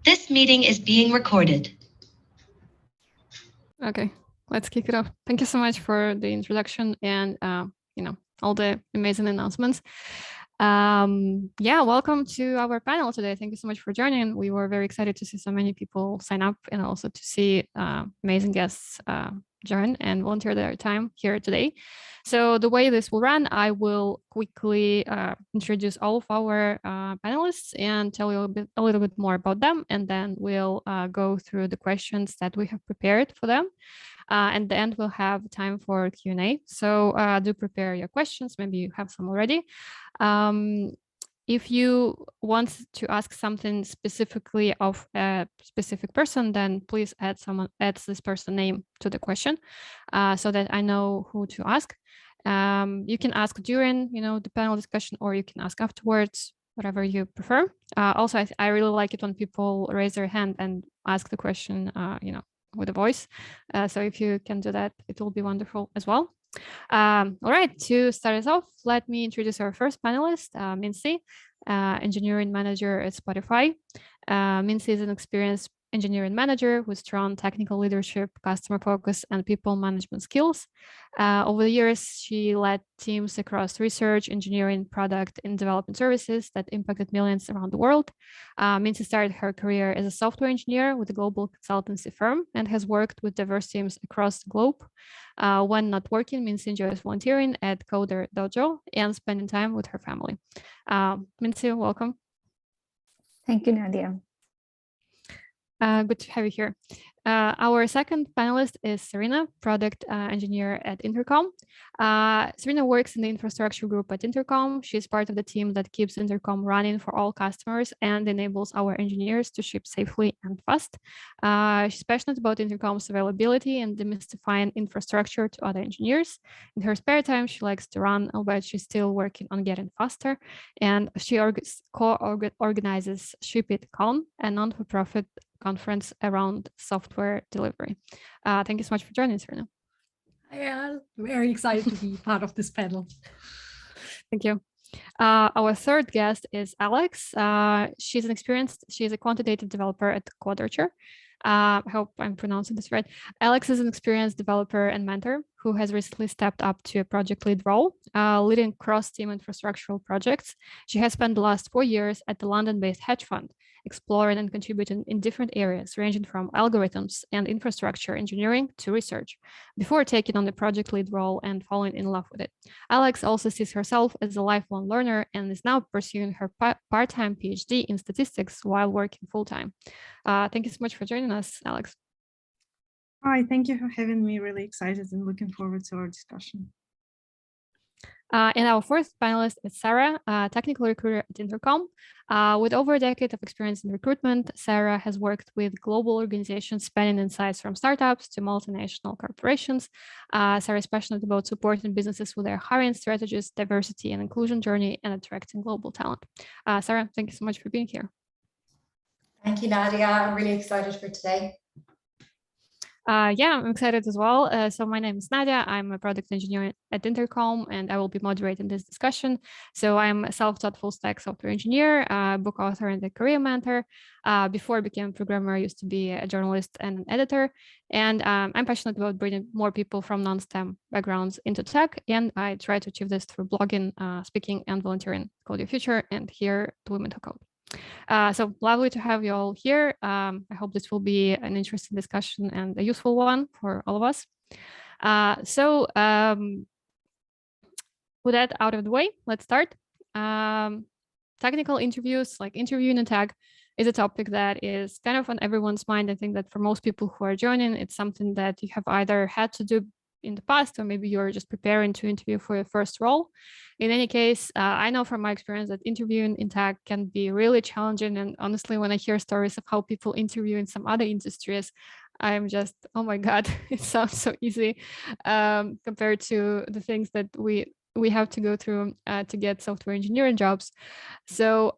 This meeting is being recorded. Okay, let's kick it off. Thank you so much for the introduction and all the amazing announcements. Yeah, welcome to our panel today. Thank you so much for joining. We were very excited to see so many people sign up and also to see amazing guests join and volunteer their time here today. So the way this will run, I will quickly introduce all of our panelists and tell you a little bit more about them, and then we'll go through the questions that we have prepared for them. And at the end, we'll have time for Q&A. So do prepare your questions. Maybe you have some already. If you want to ask something specifically of a specific person, then please add this person's name to the question so that I know who to ask. You can ask during, the panel discussion, or you can ask afterwards, whatever you prefer. Also, I really like it when people raise their hand and ask the question, with a voice. So if you can do that, it will be wonderful as well. All right, to start us off, let me introduce our first panelist, Mincy, engineering manager at Spotify. Mincy is an experienced engineering manager with strong technical leadership, customer focus, and people management skills. Over the years, she led teams across research, engineering, product, and development services that impacted millions around the world. Mincy started her career as a software engineer with a global consultancy firm and has worked with diverse teams across the globe. When not working, Mincy enjoys volunteering at Coder Dojo and spending time with her family. Mincy, welcome. Thank you, Nadia. Good to have you here. Our second panelist is Serena, product engineer at Intercom. Serena works in the infrastructure group at Intercom. She's part of the team that keeps Intercom running for all customers and enables our engineers to ship safely and fast. She's passionate about Intercom's availability and demystifying infrastructure to other engineers. In her spare time, she likes to run, but she's still working on getting faster. And she co-organizes ShipItCon, a non-for-profit conference around software delivery. Thank you so much for joining us, Serena. Yeah, very excited to be part of this panel. Thank you. Our third guest is Alex. She's a quantitative developer at Quadrature. I hope I'm pronouncing this right. Alex is an experienced developer and mentor who has recently stepped up to a project lead role, leading cross-team infrastructural projects. She has spent the last 4 years at the London-based hedge fund, exploring and contributing in different areas, ranging from algorithms and infrastructure engineering to research, before taking on the project lead role and falling in love with it. Alex also sees herself as a lifelong learner and is now pursuing her part-time PhD in statistics while working full-time. Thank you so much for joining us, Alex. Hi, thank you for having me. Really excited and looking forward to our discussion. And our fourth panelist is Sarah, a technical recruiter at Intercom. With over a decade of experience in recruitment, Sarah has worked with global organizations spanning insights from startups to multinational corporations. Sarah is passionate about supporting businesses with their hiring strategies, diversity and inclusion journey, and attracting global talent. Sarah, thank you so much for being here. Thank you, Nadia. I'm really excited for today. Yeah, I'm excited as well. So my name is Nadia. I'm a product engineer at Intercom, and I will be moderating this discussion. So I'm a self-taught full-stack software engineer, book author, and a career mentor. Before I became a programmer, I used to be a journalist and an editor. And I'm passionate about bringing more people from non-STEM backgrounds into tech. And I try to achieve this through blogging, speaking, and volunteering. Code Your Future, and here at Women Who Code. So lovely to have you all here. I hope this will be an interesting discussion and a useful one for all of us. With that out of the way, let's start. Technical interviews, like interviewing in tech, is a topic that is kind of on everyone's mind. I think that for most people who are joining, it's something that you have either had to do in the past, or maybe you're just preparing to interview for your first role. In any case, I know from my experience that interviewing in tech can be really challenging. And honestly, when I hear stories of how people interview in some other industries, I'm just, oh my God, it sounds so easy compared to the things that we have to go through to get software engineering jobs. So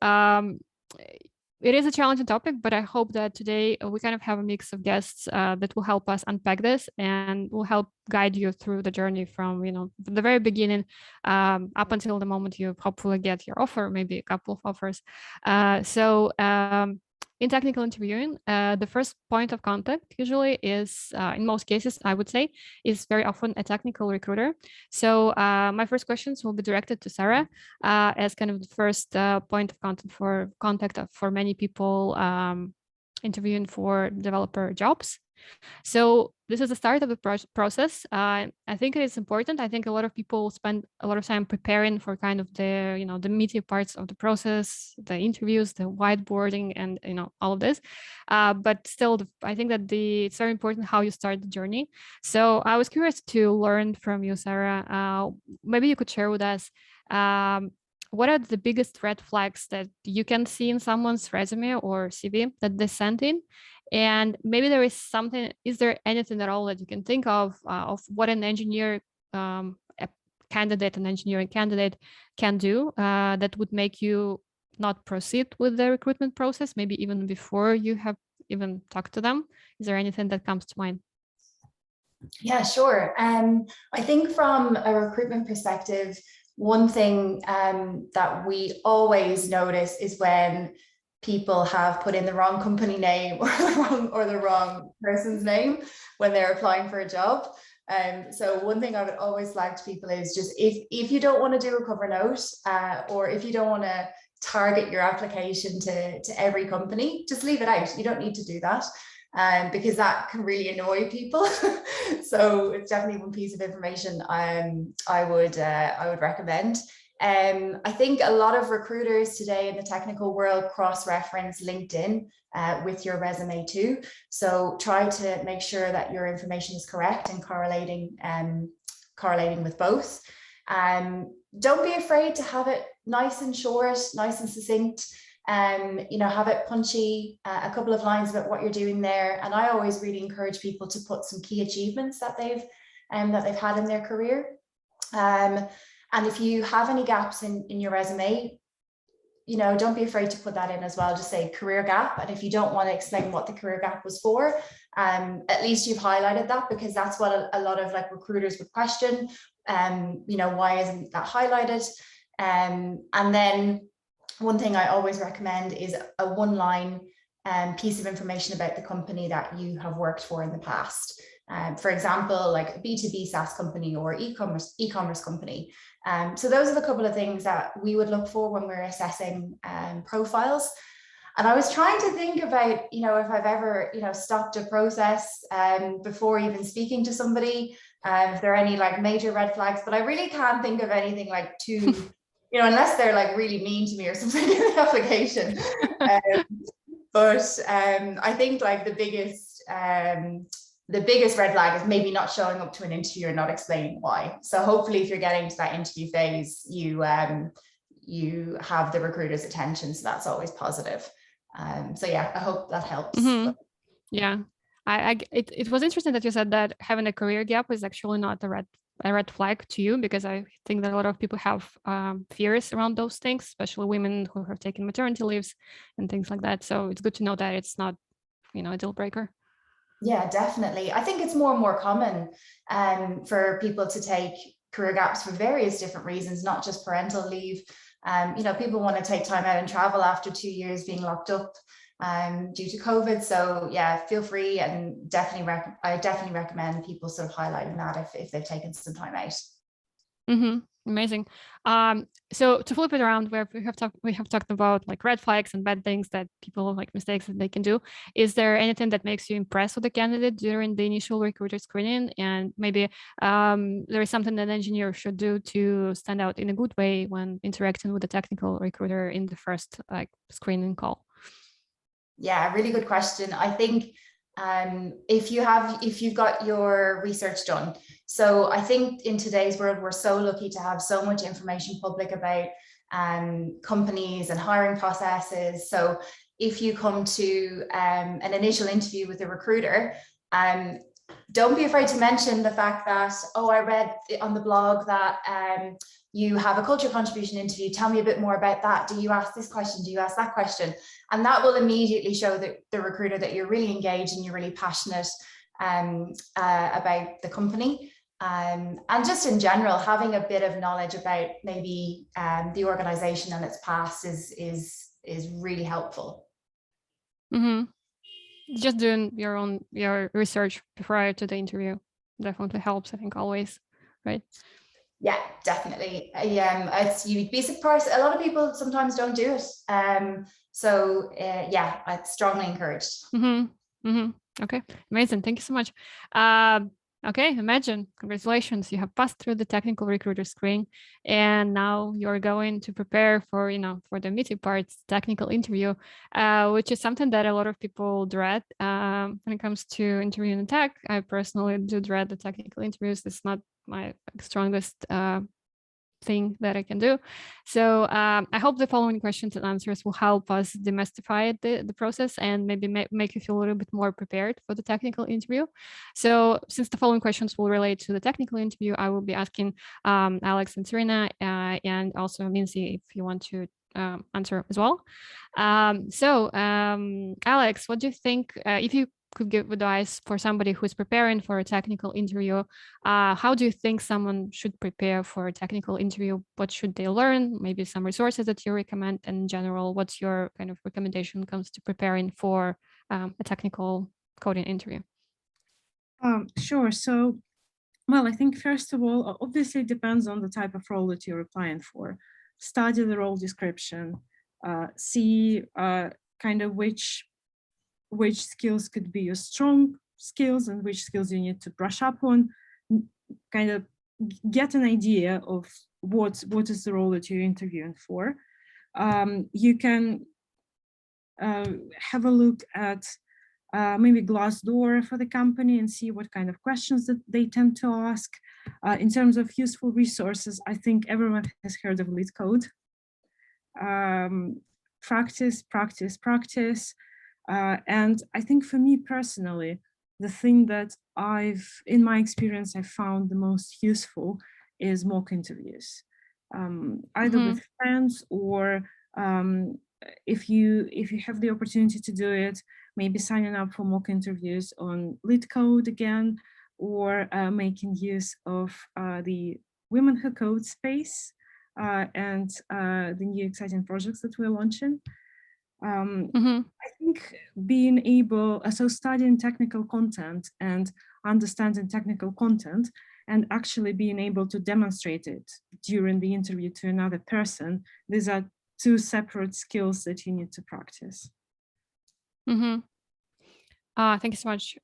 it is a challenging topic, but I hope that today we kind of have a mix of guests that will help us unpack this and will help guide you through the journey from, the very beginning up until the moment you hopefully get your offer, maybe a couple of offers. in technical interviewing, the first point of contact usually is, in most cases, I would say, is very often a technical recruiter. So my first questions will be directed to Sarah as kind of the first point of contact for many people interviewing for developer jobs. So this is the start of the process. I think it is important. I think a lot of people spend a lot of time preparing for kind of the meaty parts of the process, the interviews, the whiteboarding, and all of this. But still, I think that it's very important how you start the journey. So I was curious to learn from you, Sarah. Maybe you could share with us what are the biggest red flags that you can see in someone's resume or CV that they sent in? And maybe there is something, is there anything at all that you can think of what an engineer, an engineering candidate can do that would make you not proceed with the recruitment process, maybe even before you have even talked to them? Is there anything that comes to mind? Yeah, sure. I think from a recruitment perspective, one thing that we always notice is when people have put in the wrong company name or the wrong person's name when they're applying for a job. So one thing I would always flag to people is just if you don't want to do a cover note or if you don't want to target your application to every company, just leave it out. You don't need to do that because that can really annoy people. So it's definitely one piece of information I would recommend. I think a lot of recruiters today in the technical world cross-reference LinkedIn with your resume too. So try to make sure that your information is correct and correlating with both. Don't be afraid to have it nice and short, nice and succinct. Have it punchy, a couple of lines about what you're doing there. And I always really encourage people to put some key achievements that they've had in their career. And if you have any gaps in your resume, don't be afraid to put that in as well. Just say career gap. And if you don't want to explain what the career gap was for, at least you've highlighted that, because that's what a lot of recruiters would question. Why isn't that highlighted? And then one thing I always recommend is a one-line piece of information about the company that you have worked for in the past. For example, like a B2B SaaS company or e-commerce company. So those are the couple of things that we would look for when we're assessing profiles. And I was trying to think about, if I've ever, stopped a process before even speaking to somebody, if there are any major red flags, but I really can't think of anything too, unless they're really mean to me or something in the application. But I think the biggest red flag is maybe not showing up to an interview and not explaining why. So hopefully if you're getting to that interview phase, you have the recruiter's attention. So that's always positive. So yeah, I hope that helps. Mm-hmm. Yeah, it was interesting that you said that having a career gap is actually not a red flag to you, because I think that a lot of people have fears around those things, especially women who have taken maternity leaves and things like that. So it's good to know that it's not, a deal breaker. Yeah, definitely. I think it's more and more common for people to take career gaps for various different reasons, not just parental leave. People want to take time out and travel after 2 years being locked up due to COVID. So yeah, feel free, and I definitely recommend people sort of highlighting that if they've taken some time out. Mm-hmm. Amazing. So to flip it around, where we have talked about red flags and bad things that people mistakes that they can do. Is there anything that makes you impressed with the candidate during the initial recruiter screening? And maybe there is something that an engineer should do to stand out in a good way when interacting with the technical recruiter in the first screening call? Yeah, really good question. I think if you've got your research done. So I think in today's world, we're so lucky to have so much information public about companies and hiring processes. So if you come to an initial interview with a recruiter, don't be afraid to mention the fact that, I read on the blog that you have a culture contribution interview. Tell me a bit more about that. Do you ask this question? Do you ask that question? And that will immediately show the recruiter that you're really engaged and you're really passionate about the company. And just in general, having a bit of knowledge about maybe the organization and its past is really helpful. Mm-hmm. Just doing your research prior to the interview definitely helps, I think, always, right? Yeah, definitely. You'd be surprised. A lot of people sometimes don't do it. So yeah, I'd strongly encouraged. Mm-hmm. Mm-hmm. Okay, amazing. Thank you so much. Okay, imagine, congratulations, you have passed through the technical recruiter screen, and now you're going to prepare for, for the meaty parts, technical interview, which is something that a lot of people dread when it comes to interviewing in tech. I personally do dread the technical interviews. It's not my strongest thing that I can do. So I hope the following questions and answers will help us demystify the process and maybe make you feel a little bit more prepared for the technical interview. So since the following questions will relate to the technical interview, I will be asking Alex and Serena and also Mincy if you want to answer as well. Alex, what do you think, if you could give advice for somebody who's preparing for a technical interview, how do you think someone should prepare for a technical interview? What should they learn? Maybe some resources that you recommend, and in general, what's your kind of recommendation when it comes to preparing for a technical coding interview? Sure. So, well, I think first of all, obviously it depends on the type of role that you're applying for. Study the role description, see kind of which skills could be your strong skills and which skills you need to brush up on, kind of get an idea of what is the role that you're interviewing for. You can have a look at maybe Glassdoor for the company and see what kind of questions that they tend to ask. In terms of useful resources, I think everyone has heard of LeetCode. Practice, practice, practice. And I think for me personally, the thing that in my experience, I found the most useful is mock interviews, either with friends or if you have the opportunity to do it, maybe signing up for mock interviews on LeetCode again, or making use of the Women Who Code space and the new exciting projects that we're launching. I think being able, so studying technical content and understanding technical content and actually being able to demonstrate it during the interview to another person, these are two separate skills that you need to practice. Thank you so much.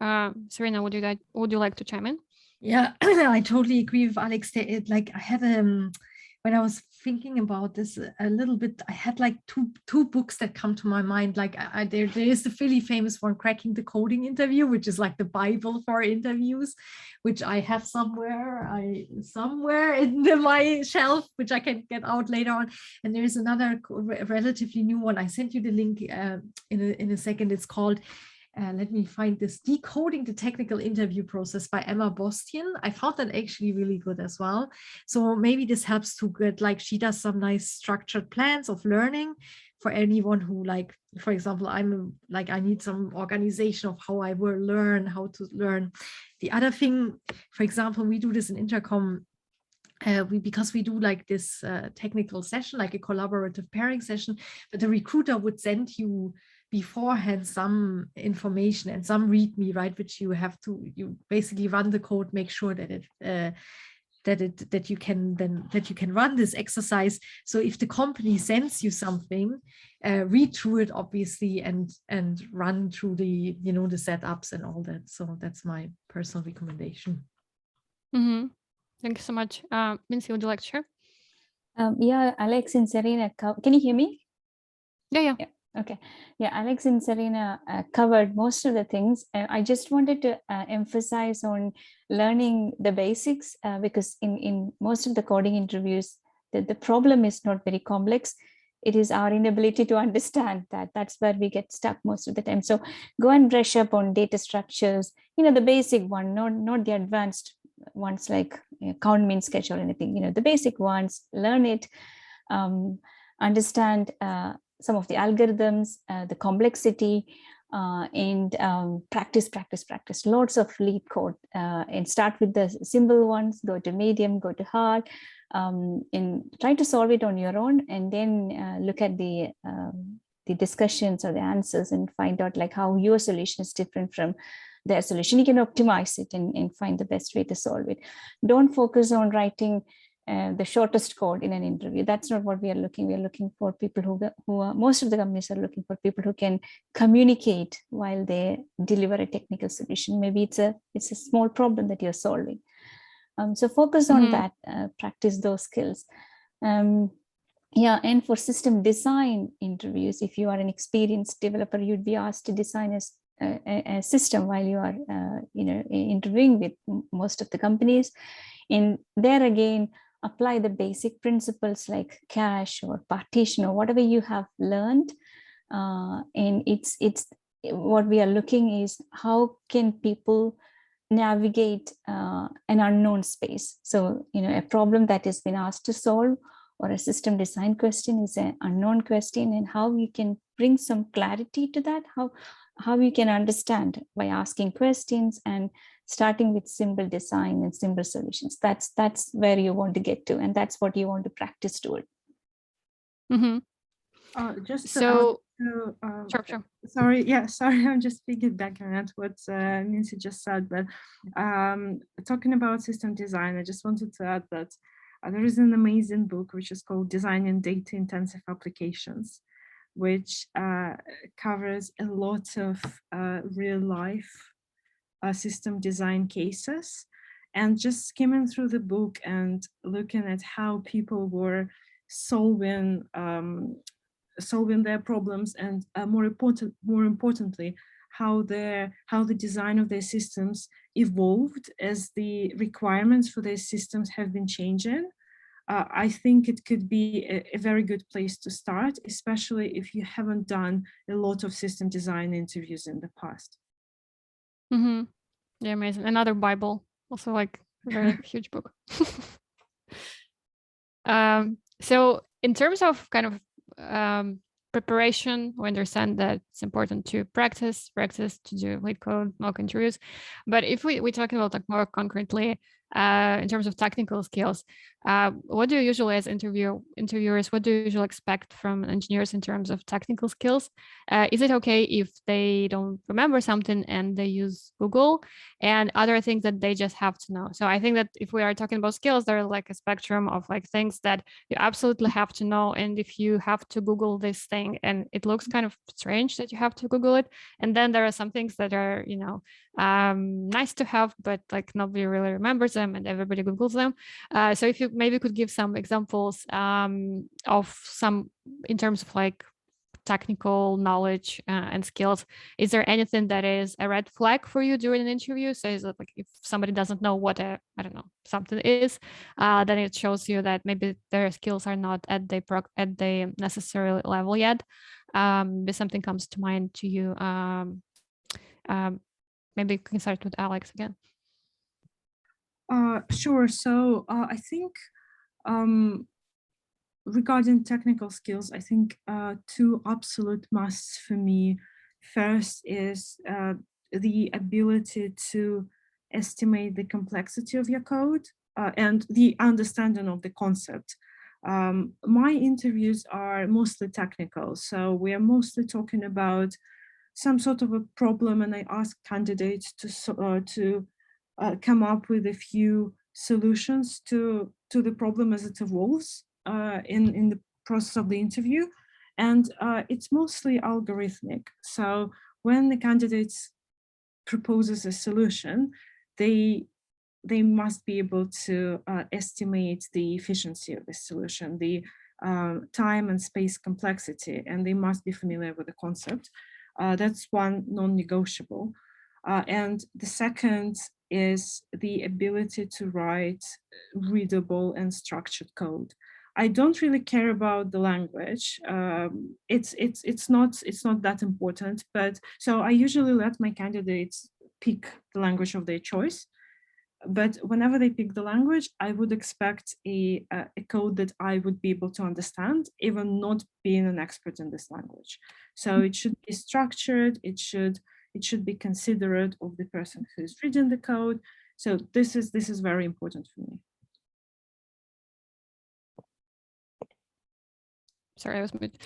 Serena, would you like to chime in? Yeah, I totally agree with Alex. Like I had when I was thinking about this a little bit, I had like two books that come to my mind. Like there is the really famous one, Cracking the Coding Interview, which is like the Bible for interviews, which I have somewhere in my shelf, which I can get out later on. And there is another relatively new one. I sent you the link in a second. It's called let me find this, Decoding the Technical Interview Process by Emma Bostian. I found that actually really good as well. So maybe this helps to get, like, she does some nice structured plans of learning for anyone who, like, for example, I need some organization of how I will learn, how to learn. The other thing, for example, we do this in Intercom, because we do like this technical session, like a collaborative pairing session, but the recruiter would send you beforehand some information and some README, right, which you basically run the code, make sure that you can run this exercise. So if the company sends you something, read through it obviously and run through the the setups and all that. So that's my personal recommendation. Thank you so much. Mincy, would you like to share? Yeah, Alex and Serena, can you hear me? Yeah. Okay. Yeah, Alex and Serena covered most of the things. I just wanted to emphasize on learning the basics because in most of the coding interviews, the problem is not very complex. It is our inability to understand that. That's where we get stuck most of the time. So go and brush up on data structures, the basic one, not the advanced ones like count, min, sketch or anything, the basic ones, learn it, understand some of the algorithms, the complexity, and practice, lots of LeetCode, and start with the simple ones, go to medium, go to hard, and try to solve it on your own, and then look at the the discussions or the answers and find out like how your solution is different from their solution. You can optimize it and find the best way to solve it. Don't focus on writing the shortest code in an interview. That's not what we are looking. We are looking for people who are, most of the companies are looking for people who can communicate while they deliver a technical solution. Maybe it's a small problem that you're solving. So focus on that, practice those skills. Yeah, and for system design interviews, if you are an experienced developer, you'd be asked to design a system while you are, interviewing with most of the companies. And there again, apply the basic principles like cache or partition or whatever you have learned. And it's what we are looking is how can people navigate an unknown space. So, a problem that has been asked to solve or a system design question is an unknown question, and how you can bring some clarity to that, how you can understand by asking questions and starting with simple design and simple solutions. That's where you want to get to, and that's what you want to practice toward. Sure. Sorry, I'm just piggybacking at what Mincy just said, but talking about system design, I just wanted to add that there is an amazing book which is called Designing Data-Intensive Applications, which covers a lot of real-life system design cases. And just skimming through the book and looking at how people were solving their problems, and more importantly, how the design of their systems evolved as the requirements for their systems have been changing. I think it could be a very good place to start, especially if you haven't done a lot of system design interviews in the past. Yeah, amazing. Another Bible, also like a very huge book. So in terms of kind of preparation, we understand that it's important to practice to do like code mock interviews. But if we're talking about like more concretely in terms of technical skills, what do you usually, as interviewers, what do you usually expect from engineers in terms of technical skills? Is it okay if they don't remember something and they use Google, and other things that they just have to know? So I think that if we are talking about skills, there are like a spectrum of like things that you absolutely have to know. And if you have to Google this thing and it looks kind of strange that you have to Google it, and then there are some things that are, nice to have, but like nobody really remembers them and everybody Googles them. So if you maybe could give some examples of some in terms of like technical knowledge and skills. Is there anything that is a red flag for you during an interview? So is it like if somebody doesn't know what something is, then it shows you that maybe their skills are not at the necessary level yet. If something comes to mind to you, maybe you can start with Alex again. Sure. So I think regarding technical skills, I think two absolute musts for me. First is the ability to estimate the complexity of your code and the understanding of the concept. My interviews are mostly technical, so we are mostly talking about some sort of a problem, and I ask candidates to come up with a few solutions to the problem as it evolves in the process of the interview. And it's mostly algorithmic. So when the candidate proposes a solution, they must be able to estimate the efficiency of the solution, the time and space complexity, and they must be familiar with the concept. That's one non-negotiable. And the second is the ability to write readable and structured code. I don't really care about the language. It's not that important, but so I usually let my candidates pick the language of their choice. But whenever they pick the language, I would expect a code that I would be able to understand, even not being an expert in this language. So it should be structured. It should be considerate of the person who's reading the code. So this is very important for me. Sorry, I was muted.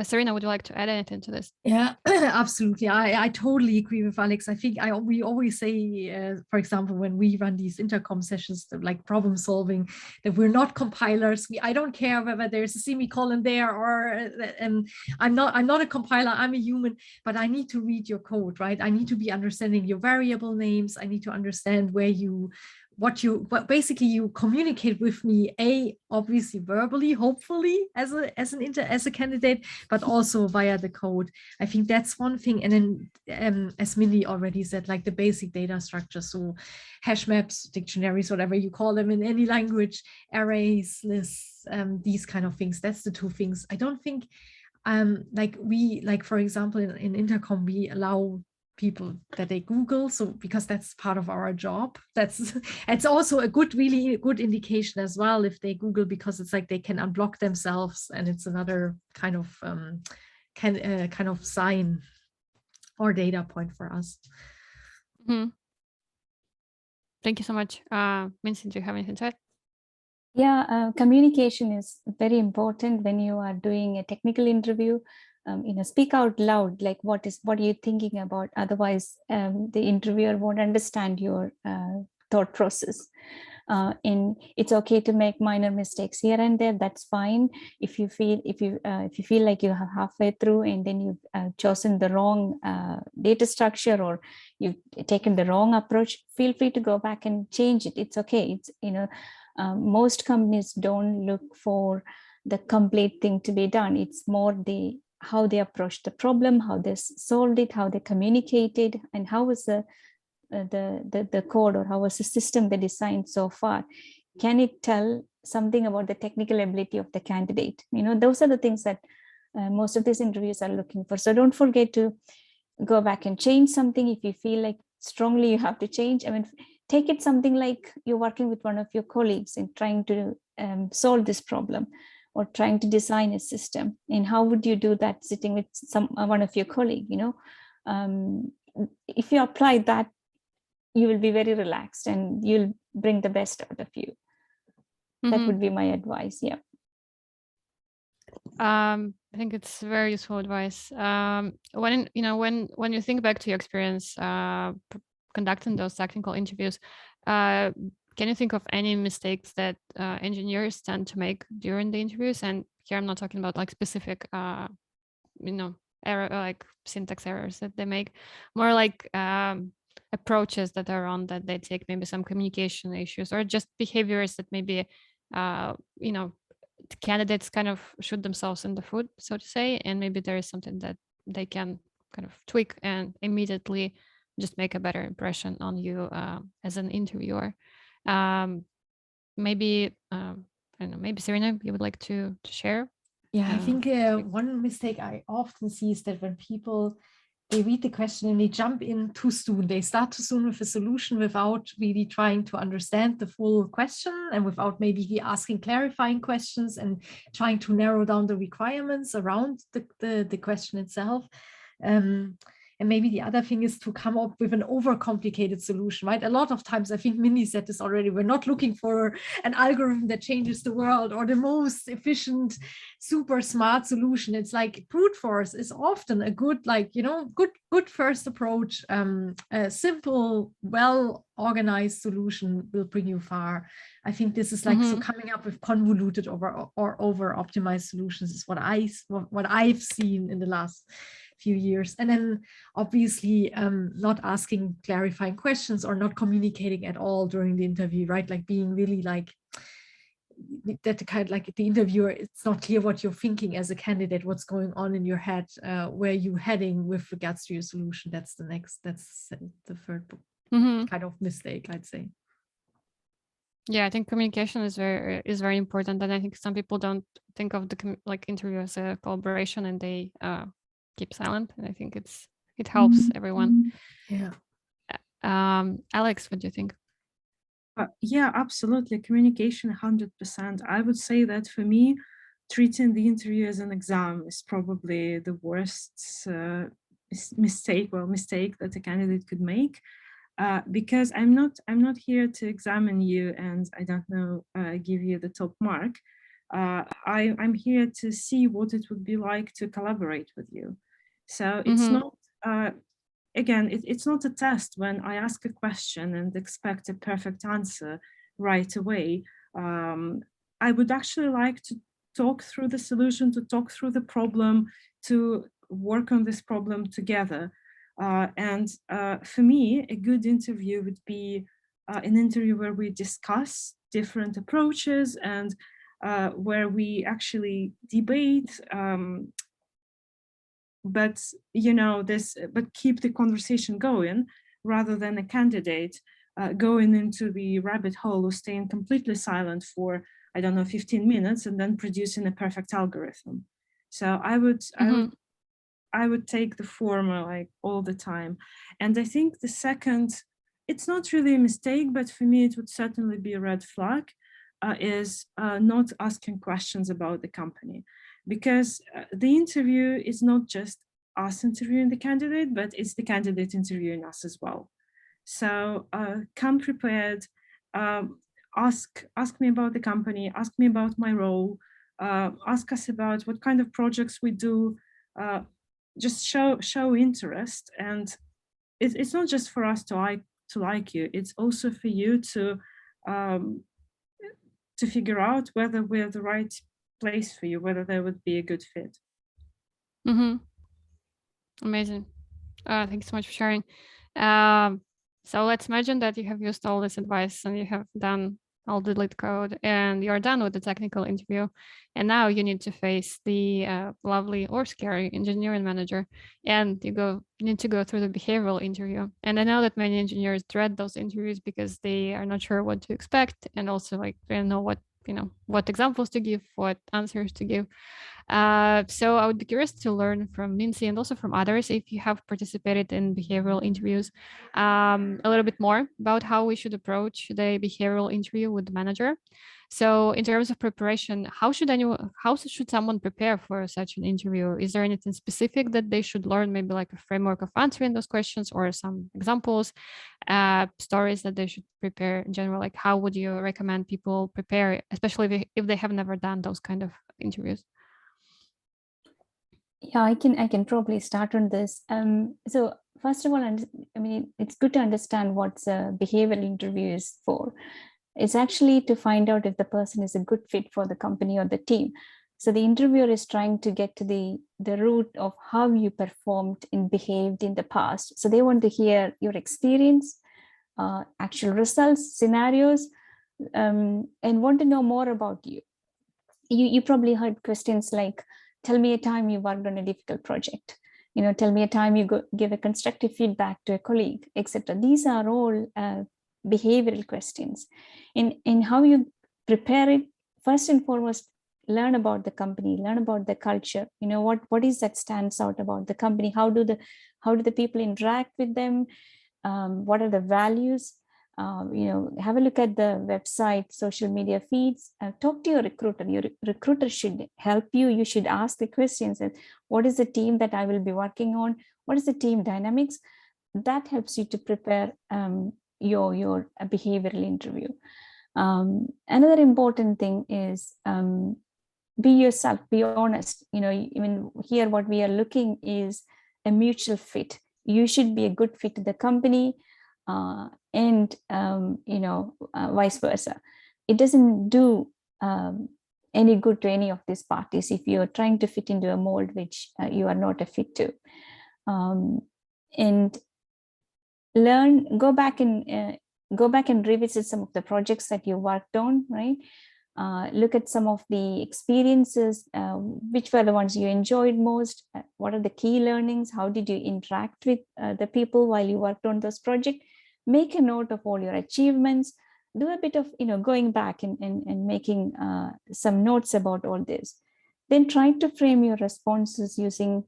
Serena, would you like to add anything to this? Yeah, absolutely. I totally agree with Alex. I think we always say, for example, when we run these intercom sessions, like problem solving, that we're not compilers. I don't care whether there's a semicolon there or I'm not a compiler. I'm a human, but I need to read your code, right? I need to be understanding your variable names. I need to understand but basically you communicate with me, obviously verbally, hopefully as a candidate, but also via the code. I think that's one thing. And then as Mindy already said, like the basic data structure, so hash maps, dictionaries, whatever you call them in any language, arrays, lists, these kind of things. That's the two things. I don't think for example in Intercom we allow people that they Google, so because that's part of our job. It's also really good indication as well if they Google, because it's like they can unblock themselves, and it's another kind of sign or data point for us. Mm-hmm. Thank you so much. Mincy, do you have anything to add? Yeah, communication is very important when you are doing a technical interview. Speak out loud, like what are you thinking about? Otherwise, the interviewer won't understand your thought process. And it's okay to make minor mistakes here and there. That's fine. If you feel like you're halfway through and then you've chosen the wrong data structure or you've taken the wrong approach, feel free to go back and change it. It's okay. It's most companies don't look for the complete thing to be done. It's more how they approach the problem, how they solved it, how they communicated, and how was the code, or how was the system they designed so far. Can it tell something about the technical ability of the candidate? Those are the things that most of these interviews are looking for. So don't forget to go back and change something if you feel like strongly you have to change. I mean, take it something like you're working with one of your colleagues and trying to solve this problem, or trying to design a system. And how would you do that sitting with one of your colleagues? If you apply that, you will be very relaxed and you'll bring the best out of you. Mm-hmm. That would be my advice. Yeah. I think it's very useful advice. When you think back to your experience conducting those technical interviews, can you think of any mistakes that engineers tend to make during the interviews? And here I'm not talking about like specific, error, like syntax errors that they make, more like approaches that are on that they take, maybe some communication issues or just behaviors that maybe, candidates kind of shoot themselves in the foot, so to say, and maybe there is something that they can kind of tweak and immediately just make a better impression on you as an interviewer. Maybe I don't know, maybe Serena, you would like to share? Yeah, I think one mistake I often see is that when people, they read the question and they jump in too soon. They start too soon with a solution without really trying to understand the full question, and without maybe asking clarifying questions and trying to narrow down the requirements around the question itself. And maybe the other thing is to come up with an overcomplicated solution, right? A lot of times, I think Mindy said this already, we're not looking for an algorithm that changes the world or the most efficient, super smart solution. It's like brute force is often a good, good first approach. A simple, well-organized solution will bring you far. I think this is like, so coming up with convoluted or over-optimized solutions is what I've seen in the last few years. And then obviously not asking clarifying questions or not communicating at all during the interview, right? Like being really like that kind of like the interviewer, it's not clear what you're thinking as a candidate, what's going on in your head, where you're heading with regards to your solution. That's the third kind of mistake, I'd say. Yeah, I think communication is very important, and I think some people don't think of the interview as a collaboration, and they keep silent, and I think it helps everyone. Yeah. Alex, what do you think? Yeah, absolutely. Communication, 100%. I would say that for me, treating the interview as an exam is probably the worst mistake that a candidate could make, because I'm not here to examine you and I don't know, give you the top mark. I'm here to see what it would be like to collaborate with you. So it's not, again, it's not a test when I ask a question and expect a perfect answer right away. I would actually like to talk through the solution, to talk through the problem, to work on this problem together. And for me, a good interview would be an interview where we discuss different approaches and where we actually debate, but keep the conversation going, rather than a candidate going into the rabbit hole or staying completely silent for, I don't know, 15 minutes and then producing a perfect algorithm. So I would take the former like all the time. And I think the second, it's not really a mistake, but for me, it would certainly be a red flag, is not asking questions about the company, because the interview is not just us interviewing the candidate, but it's the candidate interviewing us as well. So come prepared, ask me about the company, ask me about my role, ask us about what kind of projects we do, just show interest. And it's not just for us to like you, it's also for you to figure out whether we're the right place for you, whether there would be a good fit. Amazing. Thank you so much for sharing. So let's imagine that you have used all this advice and you have done all the lead code and you're done with the technical interview. And now you need to face the lovely or scary engineering manager, and you need to go through the behavioral interview. And I know that many engineers dread those interviews because they are not sure what to expect, and also like they don't know what examples to give, what answers to give. So I would be curious to learn from Mincy and also from others, if you have participated in behavioral interviews, a little bit more about how we should approach the behavioral interview with the manager. So in terms of preparation, how should someone prepare for such an interview? Is there anything specific that they should learn, maybe like a framework of answering those questions or some examples, stories that they should prepare in general? Like how would you recommend people prepare, especially if they have never done those kind of interviews? Yeah, I can probably start on this. So first of all, I mean, it's good to understand what a behavioral interview is for. It's actually to find out if the person is a good fit for the company or the team. So the interviewer is trying to get to the root of how you performed and behaved in the past. So they want to hear your experience, actual results, scenarios, and want to know more about you. You probably heard questions like, tell me a time you worked on a difficult project. Tell me a time you give a constructive feedback to a colleague, etc. These are all behavioral questions. In how you prepare it, first and foremost, learn about the company, learn about the culture. What is that stands out about the company? How do the people interact with them? What are the values? Have a look at the website, social media feeds, talk to your recruiter. Your recruiter should help you. You should ask the questions. What is the team that I will be working on? What is the team dynamics? That helps you to prepare your behavioral interview. Another important thing is be yourself, be honest. Even here, what we are looking is a mutual fit. You should be a good fit to the company, and vice versa. It doesn't do any good to any of these parties if you're trying to fit into a mold which you are not a fit to. And go back and revisit some of the projects that you worked on, right? Look at some of the experiences, which were the ones you enjoyed most, what are the key learnings, how did you interact with the people while you worked on this project. Make a note of all your achievements, do a bit of going back and making some notes about all this. Then try to frame your responses using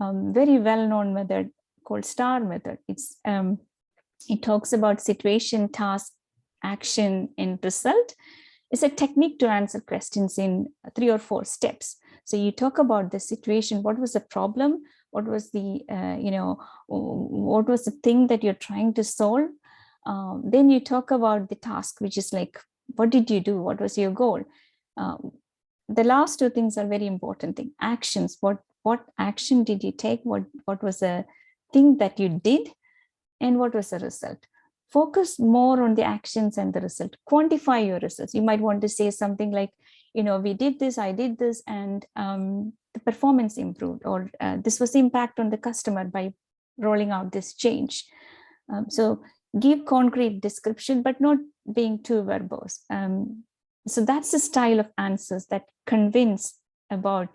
very well-known method called STAR method. It talks about situation, task, action, and result. It's a technique to answer questions in 3 or 4 steps. So you talk about the situation, what was the problem, what was the what was the thing that you're trying to solve. Then you talk about the task, which is like, what did you do, what was your goal. the last two things are very important thing. Actions. What action did you take? What was the thing that you did, and what was the result? Focus more on the actions and the result. Quantify your results. You might want to say something like, we did this, I did this, and the performance improved, or this was the impact on the customer by rolling out this change. So give concrete description, but not being too verbose. So that's the style of answers that convince about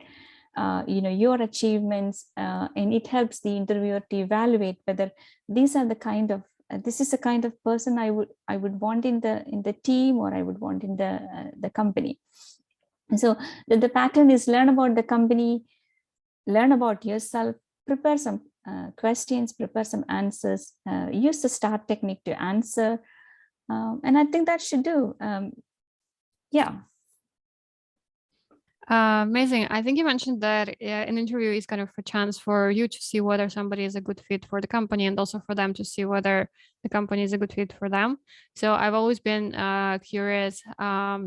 your achievements, and it helps the interviewer to evaluate whether these are the kind of this is the kind of person I would want in the team, or I would want in the company. And so the pattern is learn about the company, learn about yourself, prepare some questions, prepare some answers, use the STAR technique to answer, and I think that should do. Yeah. Amazing. I think you mentioned that an interview is kind of a chance for you to see whether somebody is a good fit for the company, and also for them to see whether the company is a good fit for them. So I've always been curious,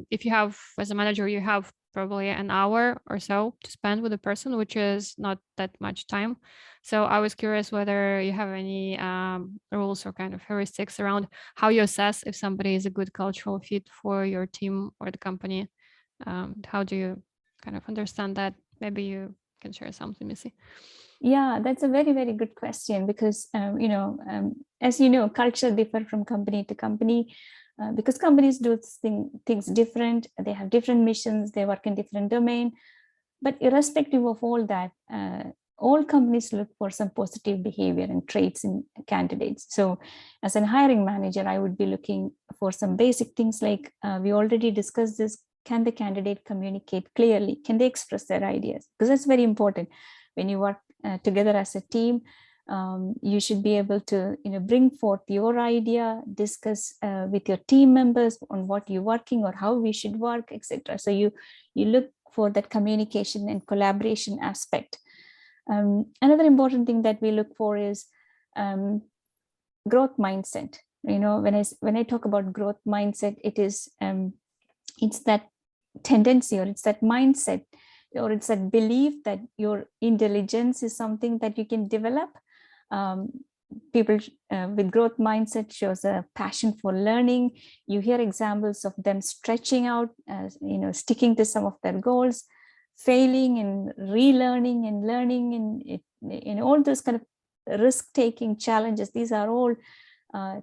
if you have, as a manager, you have probably an hour or so to spend with a person, which is not that much time. So I was curious whether you have any rules or kind of heuristics around how you assess if somebody is a good cultural fit for your team or the company. How do you kind of understand that? Maybe you can share something, Mincy. Yeah, that's a very, very good question, because as you know, culture differ from company to company, because companies do things different. They have different missions. They work in different domain. But irrespective of all that, all companies look for some positive behavior and traits in candidates. So as a hiring manager, I would be looking for some basic things like, we already discussed this. Can the candidate communicate clearly? Can they express their ideas? Because that's very important. When you work together as a team, you should be able to bring forth your idea, discuss with your team members on what you're working or how we should work, etc. So you look for that communication and collaboration aspect. Another important thing that we look for is growth mindset. When I talk about growth mindset, it is it's that tendency, or it's that mindset, or it's that belief that your intelligence is something that you can develop. People with growth mindset shows a passion for learning. You hear examples of them stretching out, sticking to some of their goals, failing and relearning and learning, and all those kind of risk-taking challenges. These are all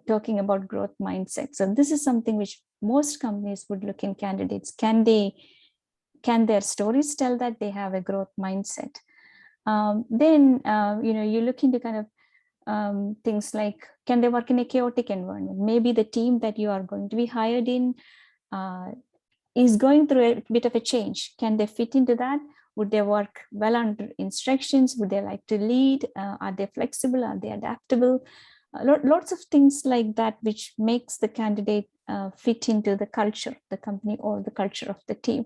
talking about growth mindset. So this is something which most companies would look in candidates. Can their stories tell that they have a growth mindset? Then you look into kind of things like, can they work in a chaotic environment? Maybe the team that you are going to be hired in is going through a bit of a change. Can they fit into that? Would they work well under instructions? Would they like to lead? Are they flexible? Are they adaptable? Lots of things like that, which makes the candidate fit into the culture, the company, or the culture of the team.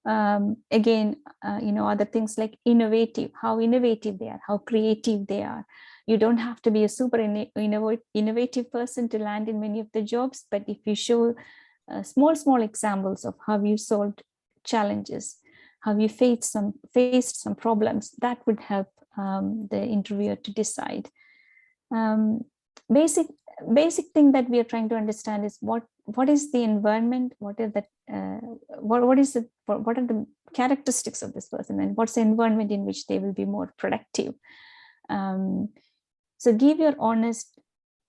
Again, other things like innovative, how innovative they are, how creative they are. You don't have to be a super innovative person to land in many of the jobs, but if you show small examples of how you solved challenges, how you faced some problems, that would help the interviewer to decide. Basic thing that we are trying to understand is what is the environment, what are the characteristics of this person, and what's the environment in which they will be more productive. So give your honest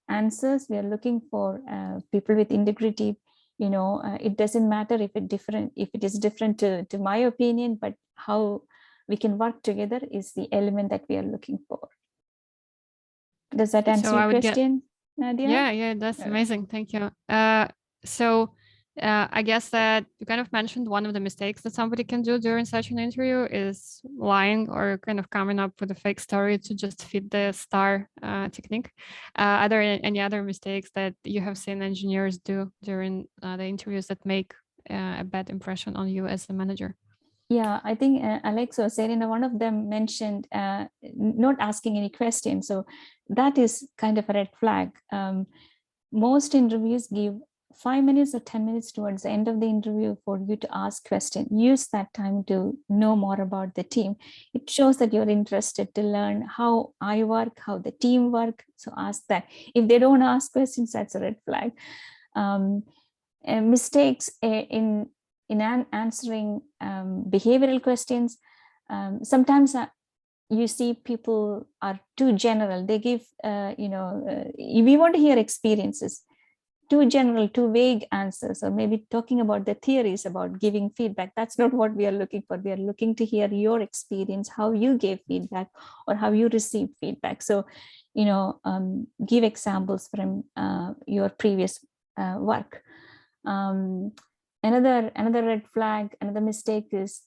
answers. We are looking for people with integrity. It doesn't matter if it is different to my opinion, but how we can work together is the element that we are looking for. Does that answer your question, Nadia? Yeah, that's amazing. Thank you. So I guess that you kind of mentioned one of the mistakes that somebody can do during such an interview is lying or kind of coming up with a fake story to just fit the STAR technique. Are there any other mistakes that you have seen engineers do during the interviews that make a bad impression on you as a manager? Yeah, I think Alex or Serena, one of them mentioned not asking any questions. So that is kind of a red flag. Most interviews give 5 minutes or 10 minutes towards the end of the interview for you to ask questions. Use that time to know more about the team. It shows that you're interested to learn how I work, how the team work. So ask that. If they don't ask questions, that's a red flag. Mistakes in answering behavioral questions. Sometimes you see people are too general. They give, we want to hear experiences. Too general, too vague answers, or maybe talking about the theories about giving feedback. That's not what we are looking for. We are looking to hear your experience, how you gave feedback or how you received feedback. So, give examples from your previous work. Another red flag, another mistake is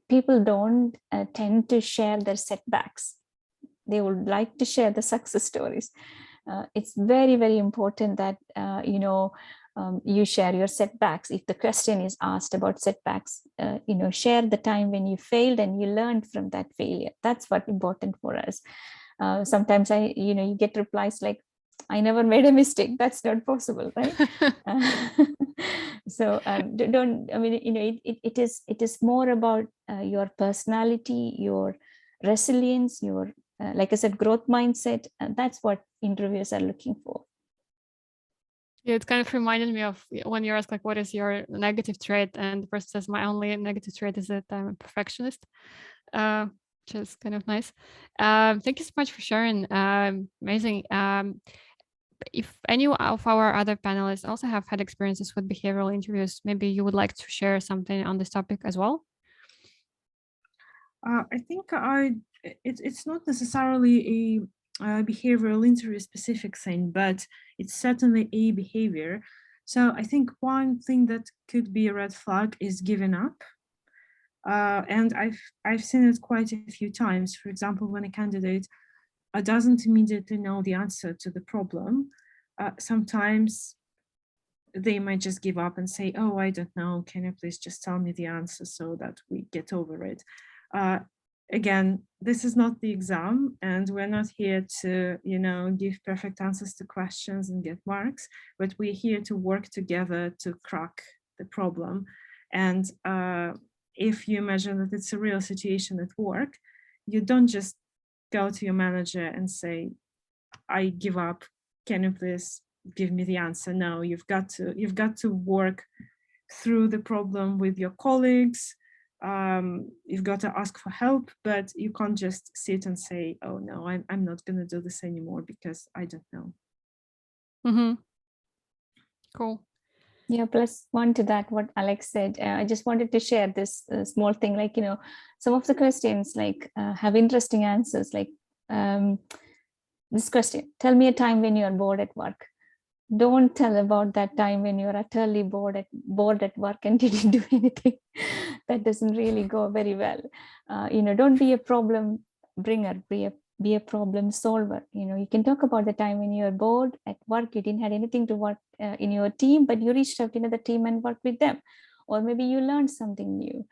people don't tend to share their setbacks. They would like to share the success stories. It's very, very important that, you share your setbacks. If the question is asked about setbacks, share the time when you failed and you learned from that failure. That's what's important for us. Sometimes you get replies like, I never made a mistake. That's not possible, right? So it is more about your personality, your resilience, your like I said, growth mindset. That's what interviewers are looking for. Yeah, it kind of reminded me of when you ask like, what is your negative trait? And the person says, my only negative trait is that I'm a perfectionist, which is kind of nice. Thank you so much for sharing. Amazing. If any of our other panelists also have had experiences with behavioral interviews, maybe you would like to share something on this topic as well? I think it's not necessarily a behavioral interview specific thing, but it's certainly a behavior. So I think one thing that could be a red flag is giving up. And I've seen it quite a few times. For example, when a candidate doesn't immediately know the answer to the problem, sometimes they might just give up and say, oh, I don't know, can you please just tell me the answer so that we get over it? Again, this is not the exam, and we're not here to, give perfect answers to questions and get marks, but we're here to work together to crack the problem. And if you imagine that it's a real situation at work, you don't just go to your manager and say, I give up, can you please give me the answer? No, you've got to work through the problem with your colleagues. You've got to ask for help, but you can't just sit and say, oh no, I'm not going to do this anymore because I don't know. Mm-hmm. Cool. Yeah, plus one to that, what Alex said, I just wanted to share this small thing, like, some of the questions like have interesting answers, like this question, tell me a time when you are bored at work. Don't tell about that time when you're utterly bored at work and didn't do anything. That doesn't really go very well. Don't be a problem bringer, be a problem solver. You can talk about the time when you're bored at work, you didn't have anything to work in your team, but you reached out to the team and worked with them, or maybe you learned something new.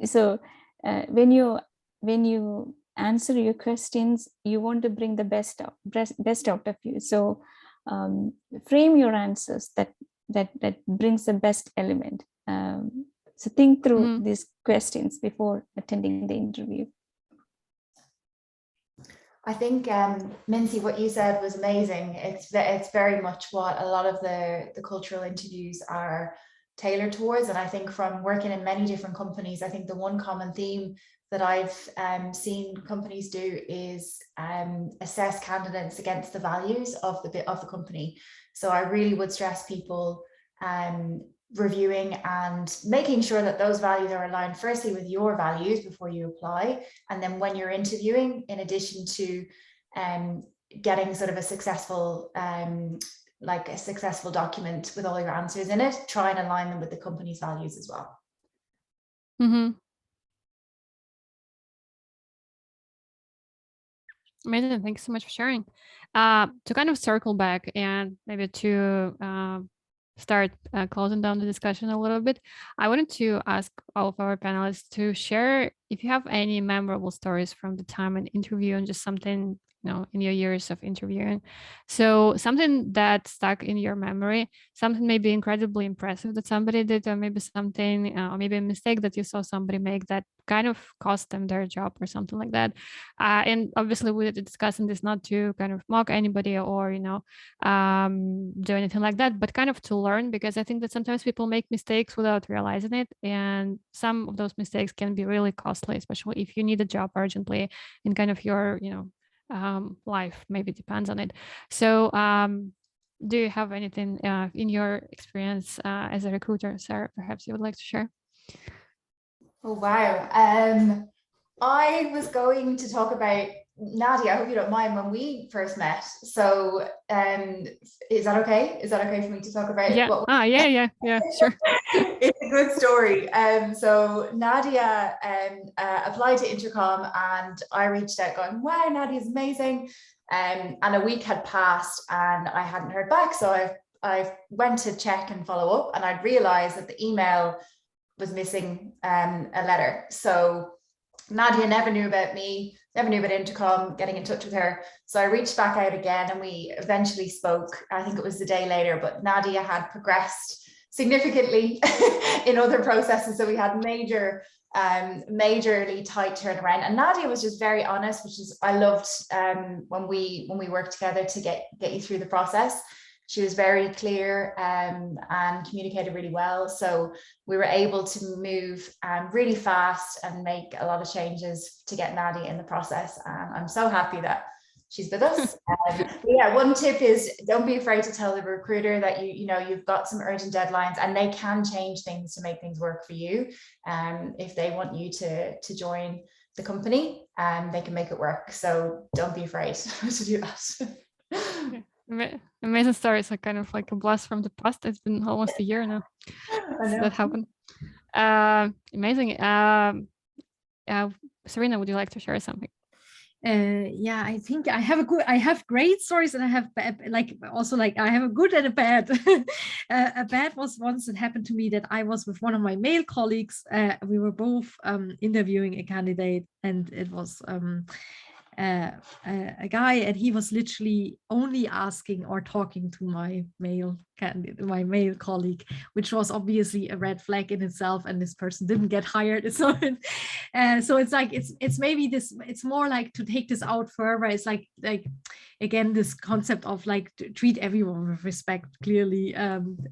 So when you answer your questions, you want to bring the best out of you. So frame your answers that brings the best element. So think through these questions before attending the interview. I think, Mincy, what you said was amazing. It's very much what a lot of the cultural interviews are tailored towards. And I think from working in many different companies, I think the one common theme that I've seen companies do is assess candidates against the values of the company. So I really would stress people reviewing and making sure that those values are aligned firstly with your values before you apply, and then when you're interviewing, in addition to getting sort of a successful document with all your answers in it, try and align them with the company's values as well. Mm-hmm. Amazing. Thanks so much for sharing. To kind of circle back and maybe to start closing down the discussion a little bit, I wanted to ask all of our panelists to share if you have any memorable stories from the time in interview and just something in your years of interviewing. So something that stuck in your memory, something maybe incredibly impressive that somebody did, or maybe something, or maybe a mistake that you saw somebody make that kind of cost them their job or something like that. And obviously we're discussing this not to kind of mock anybody or, do anything like that, but kind of to learn, because I think that sometimes people make mistakes without realizing it. And some of those mistakes can be really costly, especially if you need a job urgently in kind of your, life maybe depends on it. So do you have anything in your experience as a recruiter, Sarah, perhaps you would like to share? Oh, wow. I was going to talk about Nadia, I hope you don't mind, when we first met. So is that okay? Is that okay for me to talk about? Yeah. Yeah, sure. It's a good story. So Nadia applied to Intercom, and I reached out going, wow, Nadia's amazing. And a week had passed and I hadn't heard back. So I went to check and follow up, and I realized that the email was missing a letter. So Nadia never knew about me, never knew about Intercom, getting in touch with her. So I reached back out again, and we eventually spoke. I think it was the day later, but Nadia had progressed significantly in other processes. So we had majorly tight turnaround. And Nadia was just very honest, which is, I loved when we worked together to get you through the process. She was very clear and communicated really well. So we were able to move really fast and make a lot of changes to get Nadia in the process. I'm so happy that she's with us. Yeah, one tip is don't be afraid to tell the recruiter that you've got some urgent deadlines, and they can change things to make things work for you. If they want you to join the company, they can make it work. So don't be afraid to do that. Amazing story. It's kind of like a blast from the past. It's been almost a year now that happened. Amazing. Serena, would you like to share something? Yeah, I think I have great stories, and I have I have a good and a bad. A bad was once that happened to me, that I was with one of my male colleagues. We were both interviewing a candidate, and it was a guy, and he was literally only asking or talking to my male colleague, which was obviously a red flag in itself, and this person didn't get hired. So it's like it's maybe this, it's more like to take this out further. It's like again, this concept of like to treat everyone with respect. Clearly,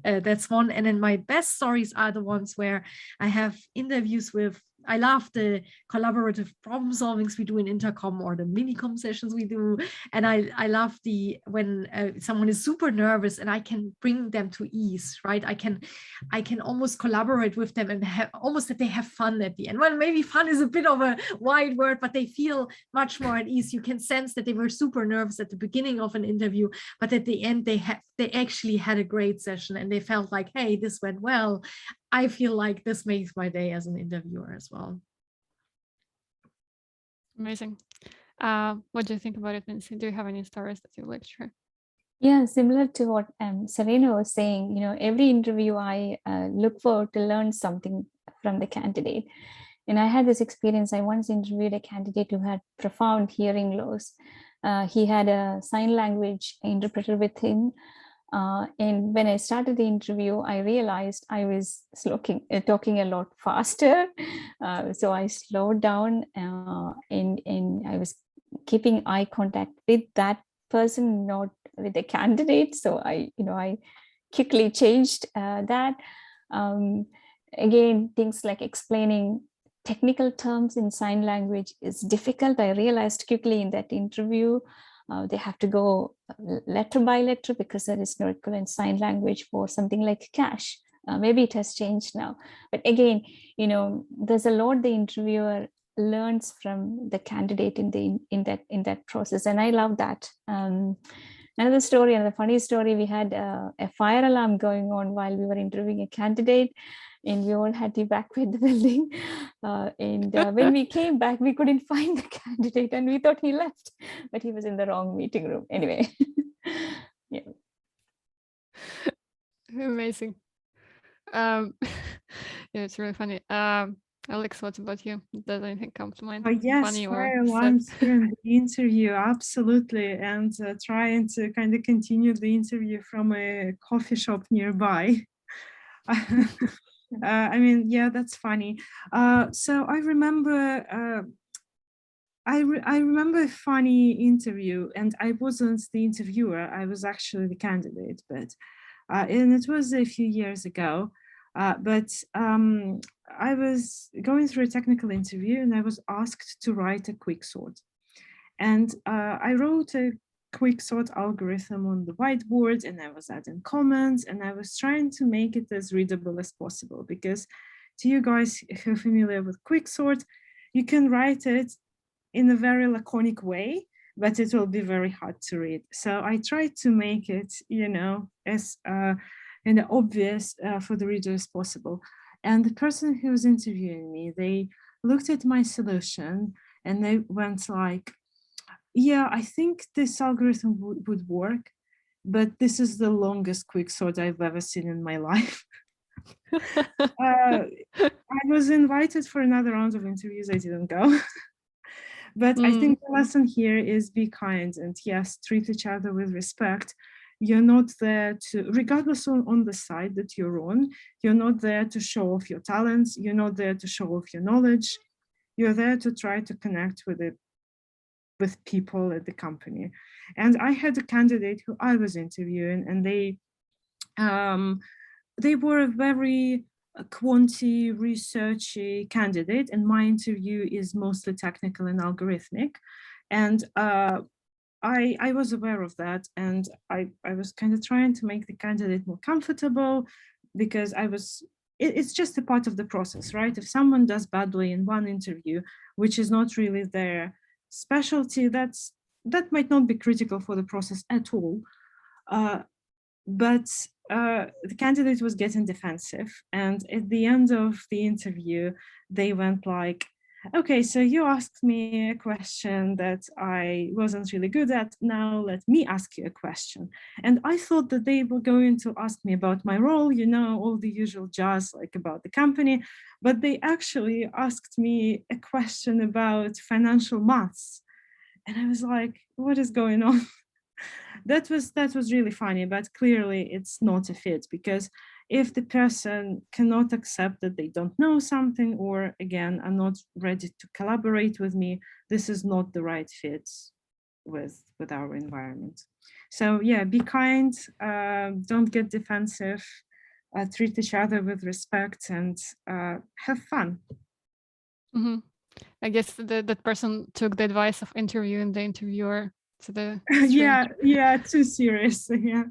that's one. And then my best stories are the ones where I have interviews with. I love the collaborative problem solvings we do in Intercom, or the minicom sessions we do. And I love when someone is super nervous and I can bring them to ease, right? I can almost collaborate with them and have almost that they have fun at the end. Well, maybe fun is a bit of a wide word, but they feel much more at ease. You can sense that they were super nervous at the beginning of an interview, but at the end they actually had a great session, and they felt like, hey, this went well. I feel like this makes my day as an interviewer as well. Amazing. What do you think about it, Mincy? Do you have any stories that you would like to share? Yeah, similar to what Serena was saying, every interview I look forward to learn something from the candidate. And I had this experience. I once interviewed a candidate who had profound hearing loss. He had a sign language interpreter with him. And when I started the interview, I realized I was talking a lot faster. So I slowed down and I was keeping eye contact with that person, not with the candidate. So I quickly changed that. Again, things like explaining technical terms in sign language is difficult. I realized quickly in that interview. They have to go letter by letter because there is no equivalent sign language for something like cash. Maybe it has changed now. But again, there's a lot the interviewer learns from the candidate in that process. And I love that. Another funny story, we had a fire alarm going on while we were interviewing a candidate, and we all had to evacuate the building. When we came back, we couldn't find the candidate, and we thought he left, but he was in the wrong meeting room. Anyway, yeah. Amazing. Yeah, it's really funny. Alex, what about you? Does anything come to mind? Yes, Funny or fire sad? alarms during the interview, absolutely, and trying to kind of continue the interview from a coffee shop nearby. I mean, yeah, that's funny. So I remember, I remember a funny interview, and I wasn't the interviewer, I was actually the candidate, but and it was a few years ago. But I was going through a technical interview, and I was asked to write a quicksort. And I wrote a quicksort algorithm on the whiteboard, and I was adding comments, and I was trying to make it as readable as possible, because to you guys who are familiar with quicksort, you can write it in a very laconic way, but it will be very hard to read. So I tried to make it, you know, as obvious for the reader as possible. And the person who was interviewing me, they looked at my solution and they went like, yeah, I think this algorithm would work, but this is the longest quicksort I've ever seen in my life. I was invited for another round of interviews. I didn't go. But I think the lesson here is be kind, and yes, treat each other with respect. You're not there to, regardless on the side that you're on, you're not there to show off your talents. You're not there to show off your knowledge. You're there to try to connect with people at the company. And I had a candidate who I was interviewing, and they were a very quanti researchy candidate, and my interview is mostly technical and algorithmic. And I was aware of that, and I was kind of trying to make the candidate more comfortable, because it's just a part of the process, right? If someone does badly in one interview, which is not really their specialty, that might not be critical for the process at all. But the candidate was getting defensive, and at the end of the interview, they went like, okay, so you asked me a question that I wasn't really good at. Now let me ask you a question. And I thought that they were going to ask me about my role, you know, all the usual jazz, like about the company, but they actually asked me a question about financial maths. And I was like, what is going on? That was really funny, but clearly it's not a fit, because if the person cannot accept that they don't know something, or again are not ready to collaborate with me, this is not the right fit with our environment. So yeah, be kind, don't get defensive, treat each other with respect, and have fun. Mm-hmm. I guess that person took the advice of interviewing the interviewer to the yeah, too serious. Yeah.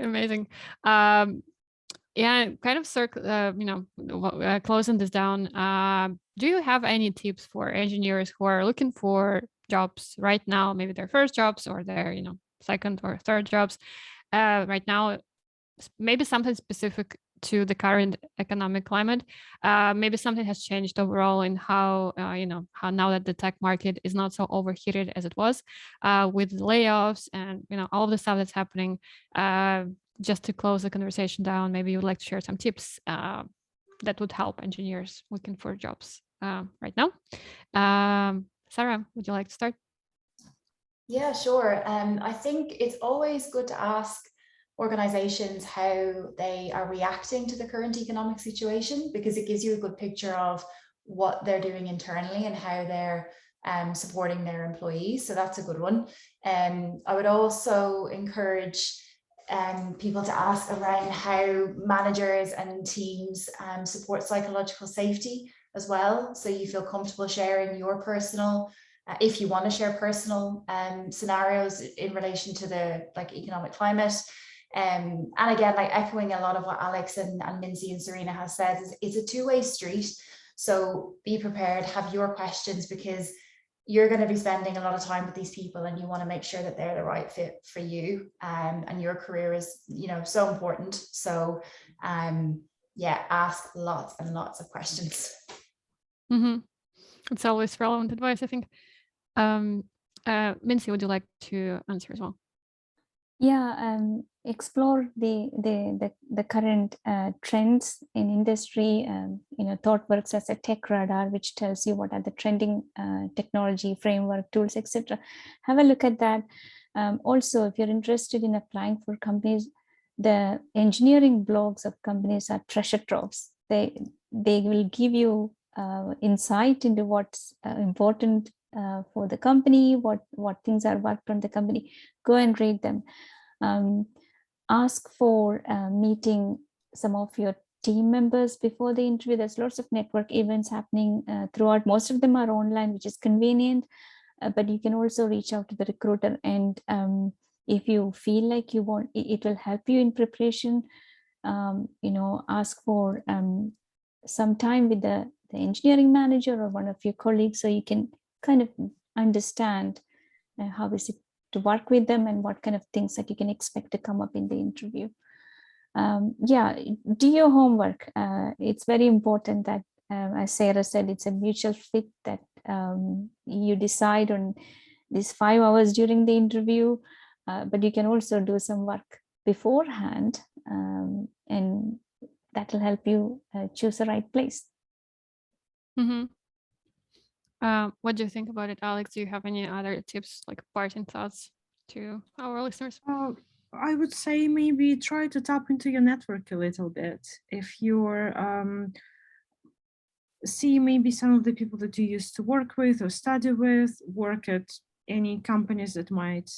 Amazing. Yeah, kind of closing this down. Do you have any tips for engineers who are looking for jobs right now, maybe their first jobs or their second or third jobs right now? Maybe something specific to the current economic climate. Maybe something has changed overall in how how now that the tech market is not so overheated as it was, with layoffs and all of the stuff that's happening. Just to close the conversation down, maybe you would like to share some tips that would help engineers looking for jobs right now. Sarah, would you like to start? Yeah, sure. I think it's always good to ask organizations how they are reacting to the current economic situation, because it gives you a good picture of what they're doing internally and how they're supporting their employees. So that's a good one. I would also encourage people to ask around how managers and teams support psychological safety as well. So you feel comfortable sharing your personal, if you want to share personal scenarios in relation to the economic climate. And again, echoing a lot of what Alex and Mincy and Serena have said, it's a two-way street. So be prepared, have your questions, because you're going to be spending a lot of time with these people, and you want to make sure that they're the right fit for you. And your career is, so important. So yeah, ask lots and lots of questions. Mm-hmm. It's always relevant advice, I think. Mincy, would you like to answer as well? Yeah, explore the current trends in industry. Thought works as a tech radar, which tells you what are the trending technology, framework, tools, etc. Have a look at that. Also, if you're interested in applying for companies, the engineering blogs of companies are treasure troves. They will give you insight into what's important for the company, what things are worked on the company. Go and read them. Ask for meeting some of your team members before the interview. There's lots of network events happening throughout. Most of them are online, which is convenient, but you can also reach out to the recruiter. And if you feel like you want, it will help you in preparation. Ask for some time with the engineering manager or one of your colleagues, so you can kind of understand how is it to work with them and what kind of things that you can expect to come up in the interview. Do your homework. It's very important that, as Sarah said, it's a mutual fit, that you decide on these 5 hours during the interview, but you can also do some work beforehand, and that will help you choose the right place. Mm-hmm. What do you think about it, Alex? Do you have any other tips, like parting thoughts to our listeners? I would say maybe try to tap into your network a little bit. If you're see maybe some of the people that you used to work with or study with, work at any companies that might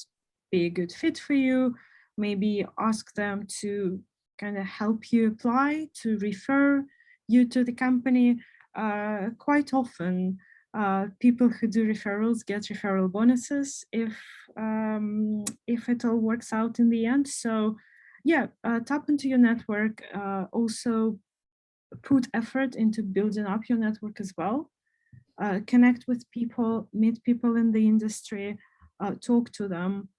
be a good fit for you. Maybe ask them to kind of help you apply, to refer you to the company. Quite often, people who do referrals get referral bonuses if it all works out in the end. So yeah, tap into your network. Also put effort into building up your network as well. Connect with people, meet people in the industry, talk to them.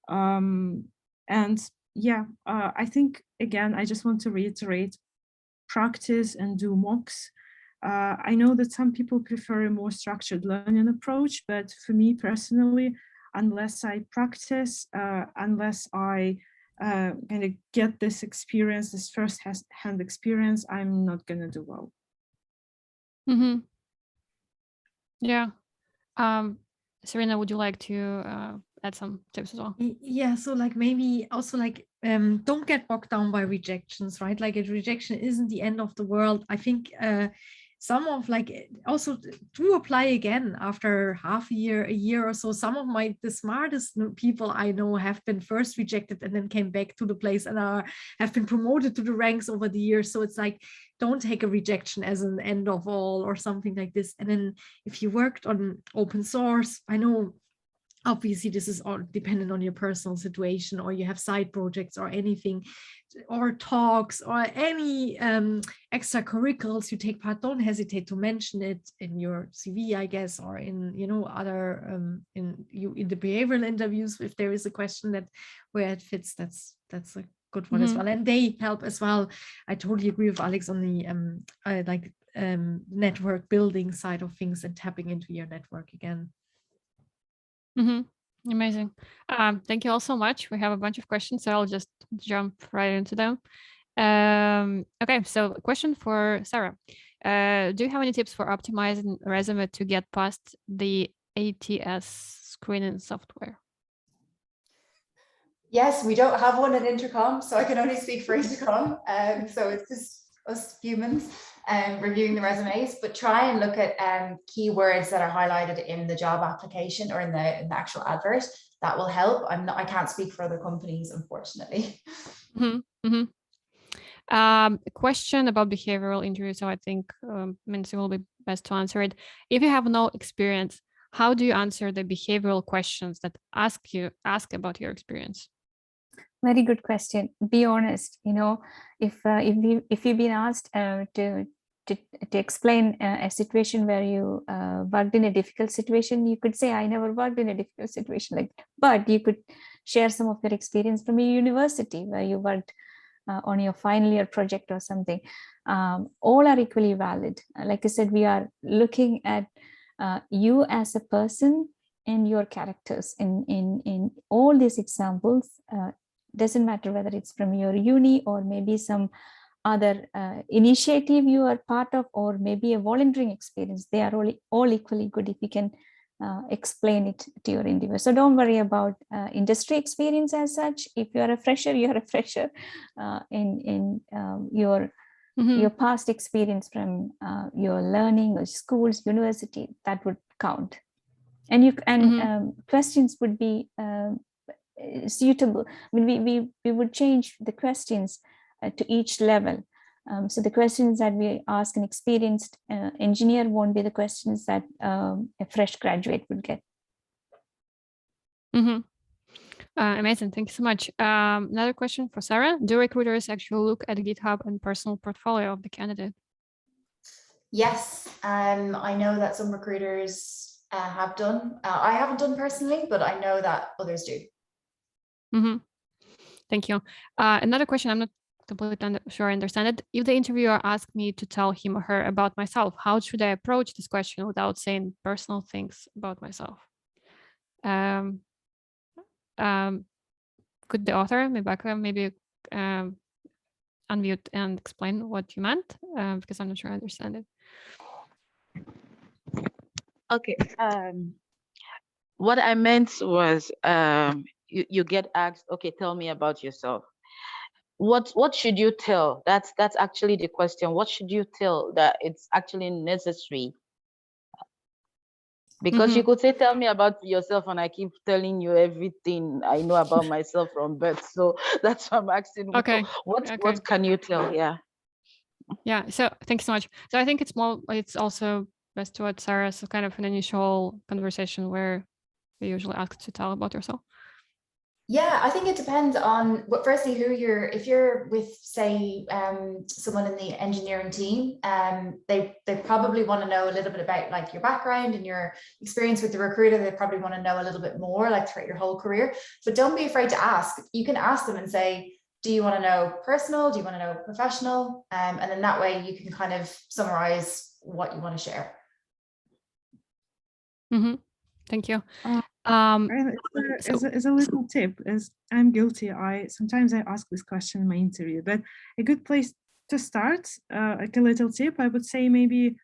And yeah, I think, again, I just want to reiterate, practice and do mocks. I know that some people prefer a more structured learning approach, but for me personally, unless I practice, unless I kind of get this experience, this first-hand experience, I'm not going to do well. Mm-hmm. Yeah. Serena, would you like to add some tips as well? Yeah, so like maybe also like don't get bogged down by rejections, right? Like a rejection isn't the end of the world. I think some of like also do apply again after half a year or so. Some of the smartest people I know have been first rejected and then came back to the place and have been promoted to the ranks over the years. So it's like, don't take a rejection as an end of all or something like this. And then if you worked on open source, I know obviously this is all dependent on your personal situation, or you have side projects or anything, or talks or any extracurriculars you take part, don't hesitate to mention it in your CV, I guess, or in other in the behavioral interviews if there is a question that where it fits. That's a good one as well, and they help as well. I totally agree with Alex on the network building side of things and tapping into your network again. Amazing. Thank you all so much. We have a bunch of questions, so I'll just jump right into them. Okay, so a question for Sarah. Do you have any tips for optimizing resume to get past the ATS screening software? Yes, we don't have one at Intercom, so I can only speak for Intercom. So it's just us humans reviewing the resumes, but try and look at keywords that are highlighted in the job application or in the actual advert. That will help. I can't speak for other companies, unfortunately. A question about behavioral interviews, so I think Mincy will be best to answer it. If you have no experience, how do you answer the behavioral questions that ask about your experience? Very good question. Be honest. If you've been asked to explain a situation where you worked in a difficult situation, you could say, I never worked in a difficult situation like that. But you could share some of your experience from a university where you worked on your final year project or something. All are equally valid. Like I said, we are looking at you as a person and your characters in all these examples. doesn't matter whether it's from your uni or maybe some other initiative you are part of, or maybe a volunteering experience. They are all equally good if you can explain it to your interviewer. So don't worry about industry experience as such. If you are a fresher, you are a fresher in your past experience from your learning or schools, university, that would count. And you questions would be suitable. I mean, we would change the questions to each level. So the questions that we ask an experienced engineer won't be the questions that a fresh graduate would get. Amazing, thank you so much. Another question for Sarah. Do recruiters actually look at GitHub and personal portfolio of the candidate? Yes, I know that some recruiters have done. I haven't done personally, but I know that others do. Thank you. Another question, I'm not completely sure I understand it. If the interviewer asked me to tell him or her about myself, how should I approach this question without saying personal things about myself? Could the author, maybe unmute and explain what you meant? Because I'm not sure I understand it. Okay. What I meant was you get asked, okay, tell me about yourself. What should you tell? That's actually the question. What should you tell that it's actually necessary? Because you could say, tell me about yourself, and I keep telling you everything I know about myself from birth. So that's why I'm asking, okay. What can you tell? Yeah. Yeah, so thank you so much. So I think it's also best to what Sarah, so kind of an initial conversation where you usually ask to tell about yourself. Yeah, I think it depends on, but firstly, if you're with, say, someone in the engineering team, they probably want to know a little bit about like your background and your experience with the recruiter. They probably want to know a little bit more, like throughout your whole career, but don't be afraid to ask. You can ask them and say, do you want to know personal? Do you want to know professional? And then that way you can kind of summarize what you want to share. Thank you. As a little tip, as I'm guilty, sometimes I ask this question in my interview, but a good place to start, like a little tip, I would say maybe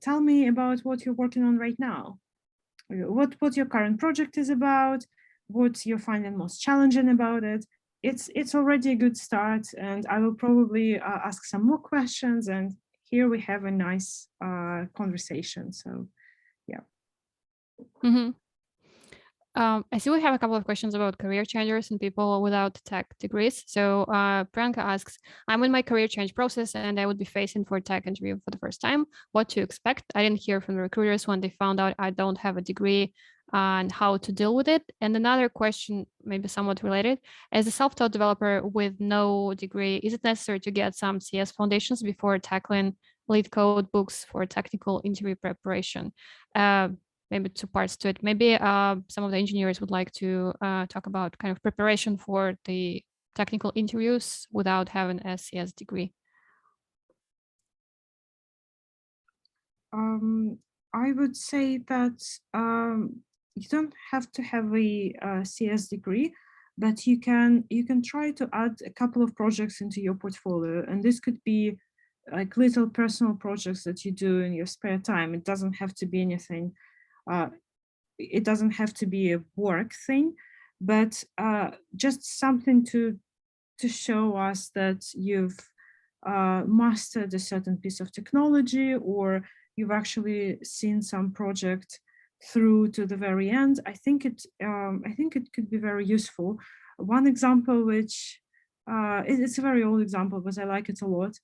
tell me about what you're working on right now, what your current project is about, what you're finding most challenging about it. It's already a good start, and I will probably ask some more questions, and here we have a nice conversation. So yeah. I see we have a couple of questions about career changers and people without tech degrees. So Priyanka asks, I'm in my career change process and I would be facing for a tech interview for the first time. What to expect? I didn't hear from the recruiters when they found out I don't have a degree and how to deal with it. And another question, maybe somewhat related, as a self-taught developer with no degree, is it necessary to get some CS foundations before tackling lead code books for technical interview preparation? Maybe two parts to it. Maybe some of the engineers would like to talk about kind of preparation for the technical interviews without having a CS degree. I would say that you don't have to have a CS degree, but you can try to add a couple of projects into your portfolio, and this could be like little personal projects that you do in your spare time. It doesn't have to be anything. It doesn't have to be a work thing, but just something to show us that you've mastered a certain piece of technology, or you've actually seen some project through to the very end. I think it could be very useful. One example, which it's a very old example, but I like it a lot.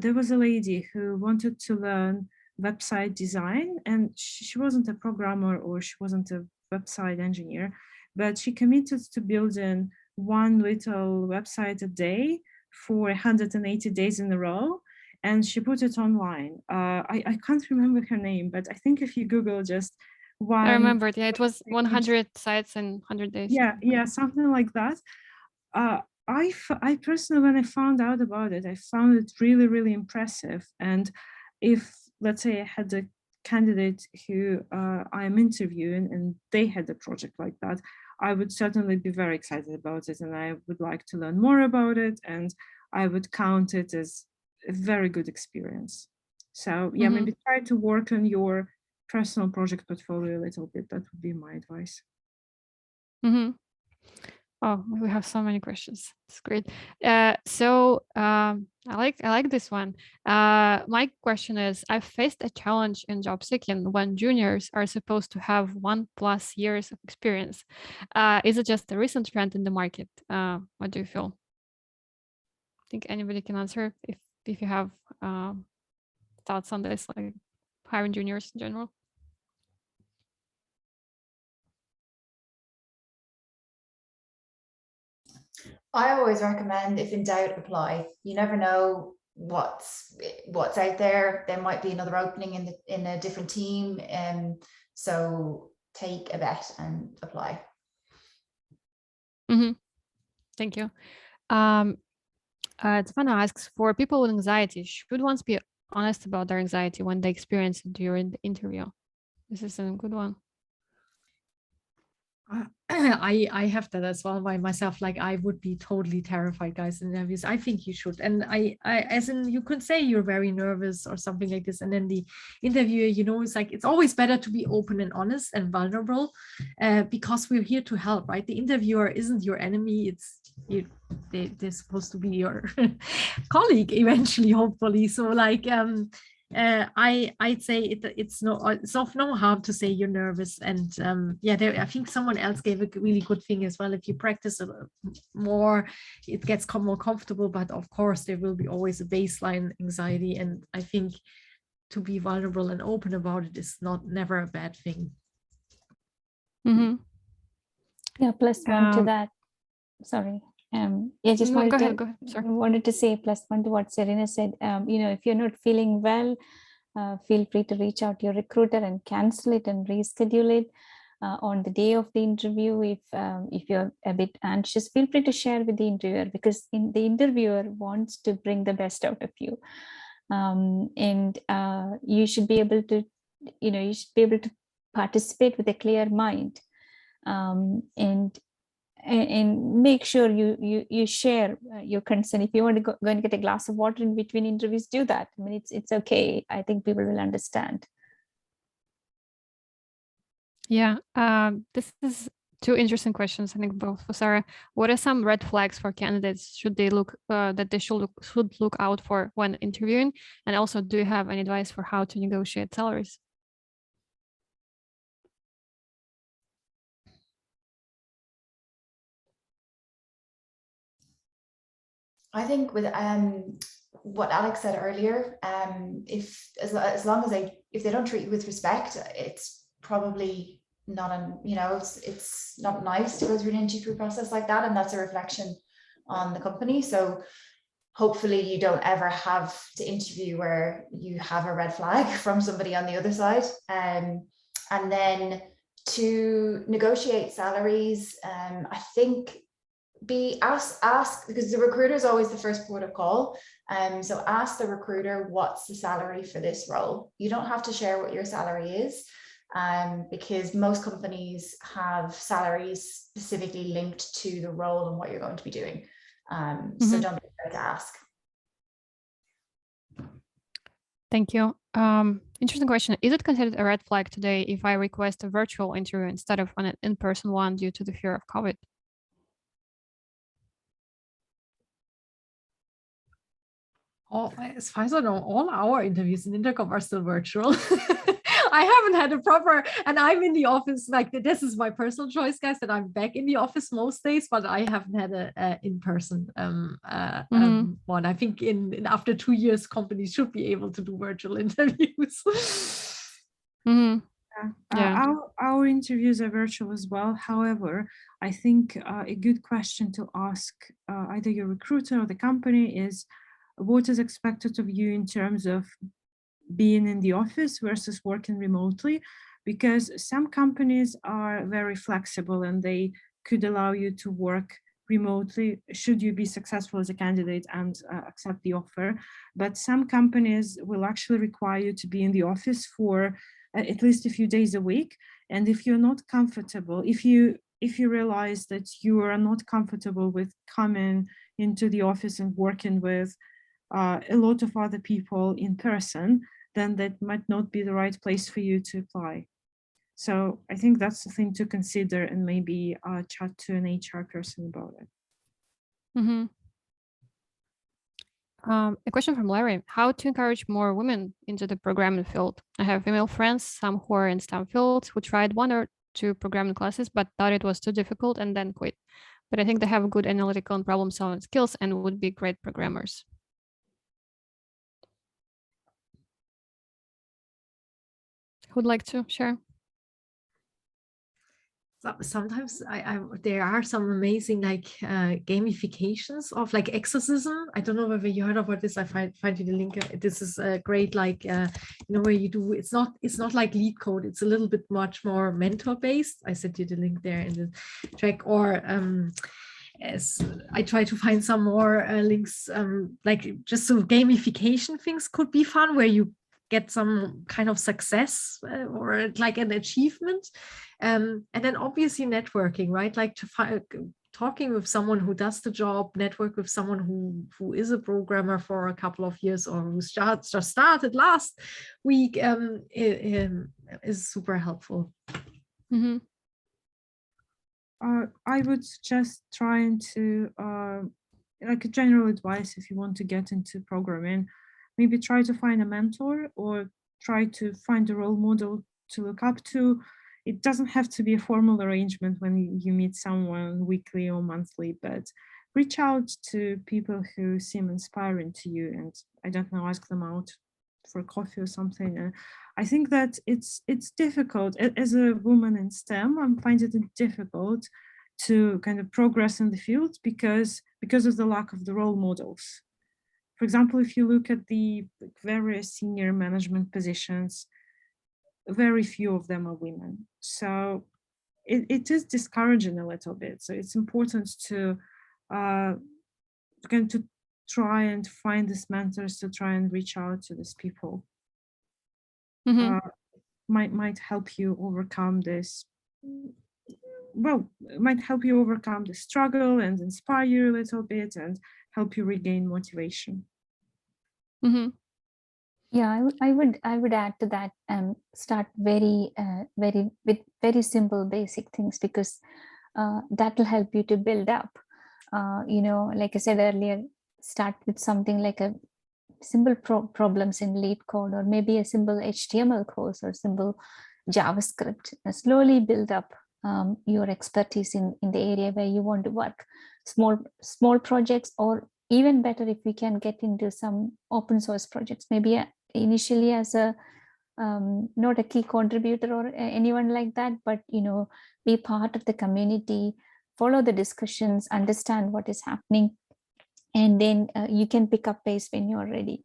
There was a lady who wanted to learn website design, and she wasn't a programmer or she wasn't a website engineer, but she committed to building one little website a day for 180 days in a row, and she put it online. I can't remember her name, but I think if you Google just one, I remember it. Yeah, it was 100 sites in 100 days. Yeah, something like that. I personally, when I found out about it, I found it really, really impressive. And if, let's say, I had a candidate who I'm interviewing and they had a project like that, I would certainly be very excited about it, and I would like to learn more about it, and I would count it as a very good experience. So yeah, maybe try to work on your personal project portfolio a little bit. That would be my advice. Oh, we have so many questions. It's great. I like this one. My question is, I've faced a challenge in job seeking when juniors are supposed to have 1+ years of experience. Is it just a recent trend in the market? What do you feel? I think anybody can answer if you have thoughts on this, like hiring juniors in general. I always recommend, if in doubt, apply. You never know what's out there. There might be another opening in a different team, and so take a bet and apply. Thank you. Stefano asks, for people with anxiety, should ones be honest about their anxiety when they experience it during the interview? This is a good one. I have that as well by myself. Like, I would be totally terrified, guys, in interviews. I think you should. And I as in, you could say you're very nervous or something like this, and then the interviewer, you know, it's like, it's always better to be open and honest and vulnerable, because we're here to help, right? The interviewer isn't your enemy. It's they're supposed to be your colleague eventually, hopefully. So like, I'd say it's of no harm to say you're nervous, and I think someone else gave a really good thing as well. If you practice more, it gets more comfortable, but of course there will be always a baseline anxiety, and I think to be vulnerable and open about it is never a bad thing. Yeah, plus one to that. Sorry. Just go wanted ahead. Sorry. wanted to say plus one to what Serena said. If you're not feeling well, feel free to reach out to your recruiter and cancel it and reschedule it on the day of the interview. If you're a bit anxious, feel free to share with the interviewer, because the interviewer wants to bring the best out of you, and you should be able to, participate with a clear mind, and make sure you share your concern. If you want to go and get a glass of water in between interviews, do that. I mean, it's okay. I think people will understand. Yeah, this is two interesting questions, I think, both for Sarah. What are some red flags for candidates should look out for when interviewing? And also, do you have any advice for how to negotiate salaries? I think with what Alex said earlier, as long as if they don't treat you with respect, it's probably not it's not nice to go through an interview process like that, and that's a reflection on the company. So hopefully you don't ever have to interview where you have a red flag from somebody on the other side. And then to negotiate salaries, I think ask, because the recruiter is always the first port of call. So ask the recruiter, what's the salary for this role? You don't have to share what your salary is, because most companies have salaries specifically linked to the role and what you're going to be doing. So don't be afraid to ask. Thank you. Interesting question. Is it considered a red flag today if I request a virtual interview instead of an in-person one due to the fear of COVID? As far as I know, all our interviews in Intercom are still virtual. I haven't had a proper, and I'm in the office, like this is my personal choice, guys, that I'm back in the office most days, but I haven't had a in-person one. I think in after 2 years, companies should be able to do virtual interviews. Our interviews are virtual as well. However, I think a good question to ask either your recruiter or the company is, what is expected of you in terms of being in the office versus working remotely? Because some companies are very flexible and they could allow you to work remotely should you be successful as a candidate and accept the offer. But some companies will actually require you to be in the office for at least a few days a week. And if you're not comfortable, if you realize that you are not comfortable with coming into the office and working with a lot of other people in person, then that might not be the right place for you to apply. So I think that's the thing to consider, and maybe chat to an HR person about it. Mm-hmm. A question from Larry: how to encourage more women into the programming field? I have female friends, some who are in STEM fields, who tried 1 or 2 programming classes, but thought it was too difficult and then quit. But I think they have good analytical and problem-solving skills and would be great programmers. Who'd like to share? Sometimes there are some amazing like gamifications of like exorcism. I don't know whether you heard about this. I find you the link. This is a great like where you do, it's not like lead code, it's a little bit much more mentor based. I sent you the link there in the track. Or as I try to find some more links, like just so gamification things could be fun, where you get some kind of success or like an achievement. And then obviously networking, right? Like talking with someone who does the job, network with someone who is a programmer for a couple of years, or who just started last week, is super helpful. Mm-hmm. I would suggest trying to, like a general advice, if you want to get into programming, maybe try to find a mentor or try to find a role model to look up to. It doesn't have to be a formal arrangement when you meet someone weekly or monthly, but reach out to people who seem inspiring to you, and I don't know, ask them out for coffee or something. And I think that it's difficult as a woman in STEM. I'm finding it difficult to kind of progress in the field because of the lack of the role models. For example, if you look at the very senior management positions, very few of them are women. So it is discouraging a little bit. So it's important to try and find these mentors, to try and reach out to these people. Mm-hmm. Might help you overcome this. Well, it might help you overcome the struggle and inspire you a little bit and help you regain motivation. Mm-hmm. Yeah, I would add to that. Start with very simple, basic things, because that will help you to build up. Like I said earlier, start with something like a simple problems in lead code, or maybe a simple HTML course or simple JavaScript. Slowly build up your expertise in the area where you want to work. Small projects, or even better if we can get into some open source projects, maybe initially as a not a key contributor or anyone like that, but be part of the community, follow the discussions, understand what is happening, and then you can pick up pace when you're ready.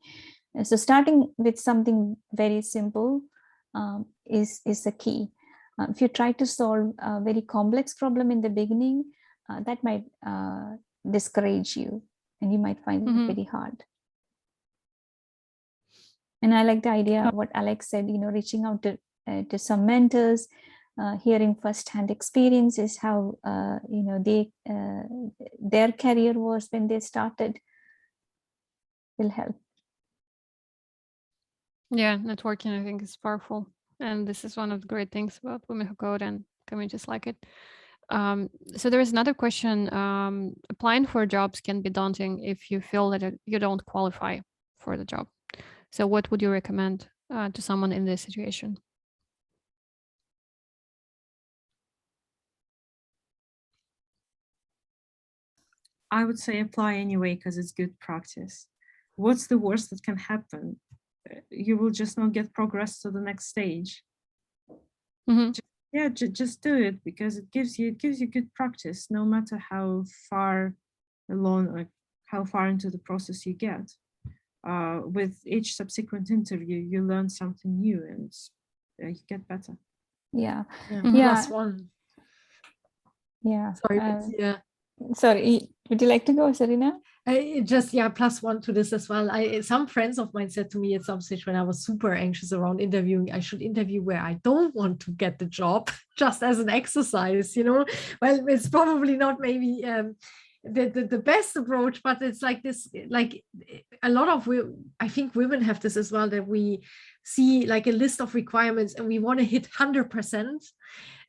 So starting with something very simple is the key. If you try to solve a very complex problem in the beginning, that might discourage you, and you might find it very hard. And I like the idea of what Alex said, reaching out to some mentors, hearing firsthand experiences, how their career was when they started, will help. Yeah, networking, I think, is powerful. And this is one of the great things about Women Who Code and communities like it. So there is another question. Applying for jobs can be daunting if you feel that you don't qualify for the job. So what would you recommend to someone in this situation? I would say apply anyway, because it's good practice. What's the worst that can happen? You will just not get progress to the next stage. Mm-hmm. Just do it, because it gives you good practice, no matter how far along or how far into the process you get. With each subsequent interview, you learn something new and you get better. Yeah. Plus one. Yeah. Sorry, yeah. Sorry, would you like to go, Serena? Just +1 to this as well. Some friends of mine said to me at some stage when I was super anxious around interviewing, I should interview where I don't want to get the job, just as an exercise, Well, it's probably not maybe the best approach, but it's like this, like a lot of, I think women have this as well, that we see like a list of requirements and we want to hit 100%.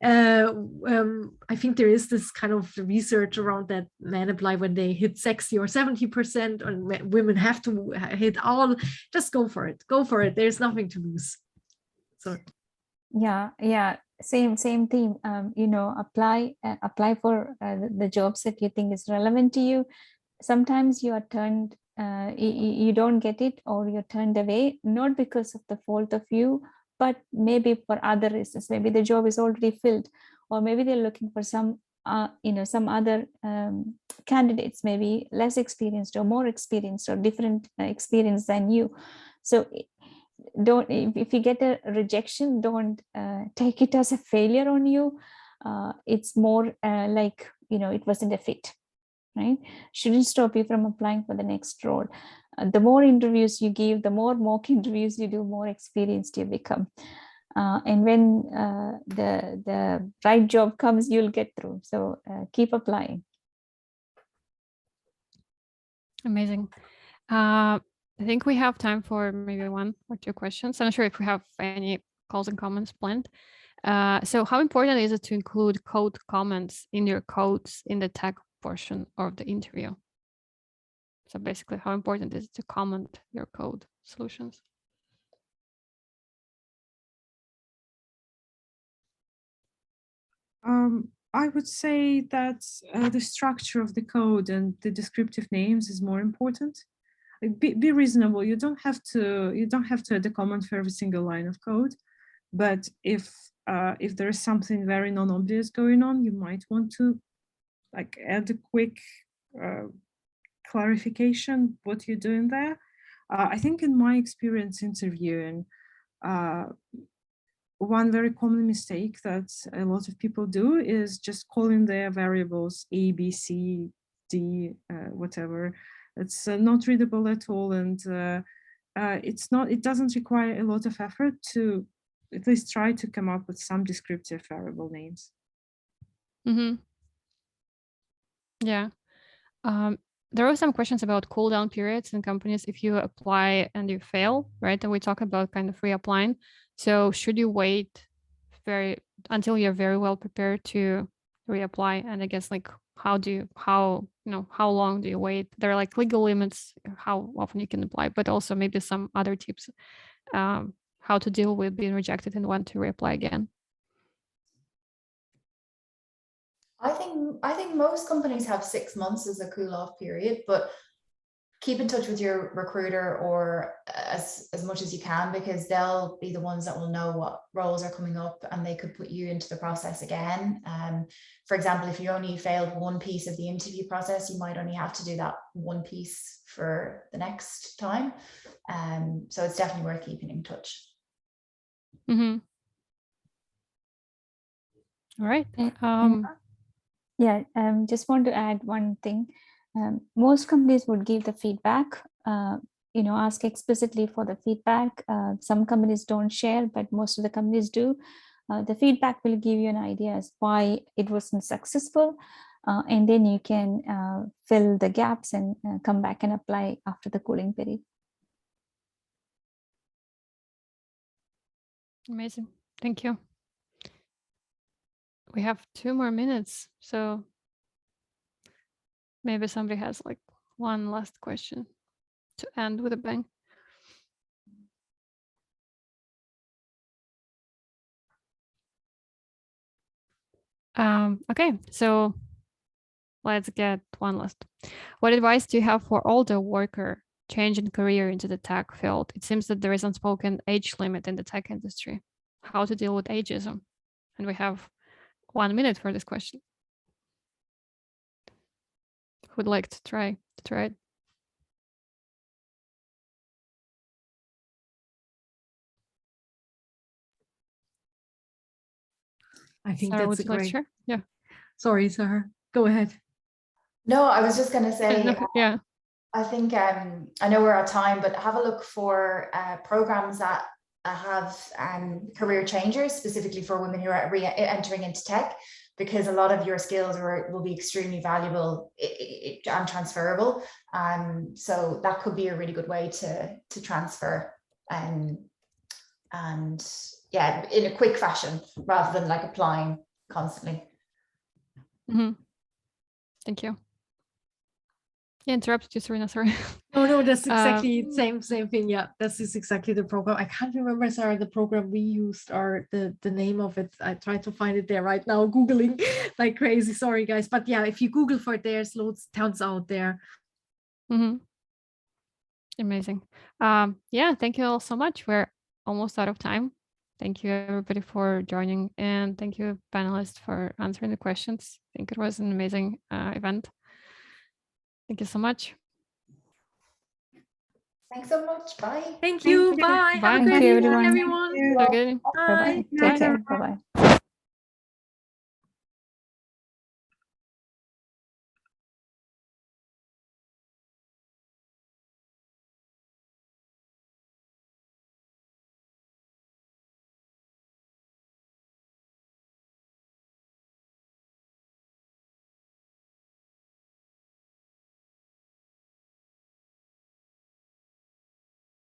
I think there is this kind of research around that men apply when they hit 60 or 70%, and women have to hit all. Just go for it. There's nothing to lose. So yeah, same theme. Apply for the jobs that you think is relevant to you. Sometimes you are turned, you don't get it, or you're turned away, not because of the fault of you, but maybe for other reasons. Maybe the job is already filled, or maybe they're looking for some other candidates, maybe less experienced or more experienced or different experience than you. So don't, if you get a rejection, don't take it as a failure on you. It's more like, it wasn't a fit, right? Shouldn't stop you from applying for the next role. The more interviews you give, the more mock interviews you do, more experienced you become. And when the right job comes, you'll get through. So keep applying. Amazing. I think we have time for maybe 1 or 2 questions. I'm not sure if we have any closing comments planned. So how important is it to include code comments in your codes in the tech portion of the interview? So basically, how important is it to comment your code solutions? I would say that the structure of the code and the descriptive names is more important. Be reasonable. You don't have to add a comment for every single line of code, but if there is something very non-obvious going on, you might want to like add a quick clarification what you're doing there. I think in my experience interviewing, one very common mistake that a lot of people do is just calling their variables A, B, C, D, whatever. It's not readable at all, and it doesn't require a lot of effort to at least try to come up with some descriptive variable names. Mm-hmm. Yeah. There are some questions about cooldown periods in companies if you apply and you fail, right? And we talk about kind of reapplying. So should you wait until you're very well prepared to reapply? And I guess like how long do you wait? There are like legal limits, how often you can apply, but also maybe some other tips, how to deal with being rejected and want to reapply again. I think most companies have 6 months as a cool-off period, but keep in touch with your recruiter or as much as you can, because they'll be the ones that will know what roles are coming up and they could put you into the process again. For example, if you only failed one piece of the interview process, you might only have to do that one piece for the next time. So it's definitely worth keeping in touch. Mm-hmm. All right. Yeah, just want to add one thing. Most companies would give the feedback, ask explicitly for the feedback. Some companies don't share, but most of the companies do. The feedback will give you an idea as why it wasn't successful, and then you can fill the gaps and come back and apply after the cooling period. Amazing. Thank you. We have 2 more minutes, so maybe somebody has like one last question to end with a bang. Okay, so let's get one last. What advice do you have for older worker changing career into the tech field? It seems that there is unspoken age limit in the tech industry. How to deal with ageism? And we have 1 minute for this question. Who'd like to try it? I think Sarah, that's would a you like to great. share? Yeah. Sorry, Sarah. Go ahead. No, I was just going to say, Yeah. I think I know we're out of time, but have a look for programs that have career changers specifically for women who are entering into tech, because a lot of your skills will be extremely valuable and transferable. So that could be a really good way to transfer and yeah, in a quick fashion rather than like applying constantly. Mm-hmm. Thank you. Yeah, interrupted you, Serena, sorry. No, that's exactly same thing. Yeah, this is exactly the program. I can't remember, Sarah, the program we used or the name of it. I tried to find it there right now, Googling like crazy. Sorry, guys. But yeah, if you Google for it, there's loads tons out there. Mm-hmm. Amazing. Yeah, thank you all so much. We're almost out of time. Thank you, everybody, for joining. And thank you, panelists, for answering the questions. I think it was an amazing event. Thank you so much. Thanks so much. Bye. Thank you. Bye. Bye. Have a Thank great you, evening, everyone. everyone. Have a good evening. Bye. Bye-bye. Take care. Bye-bye.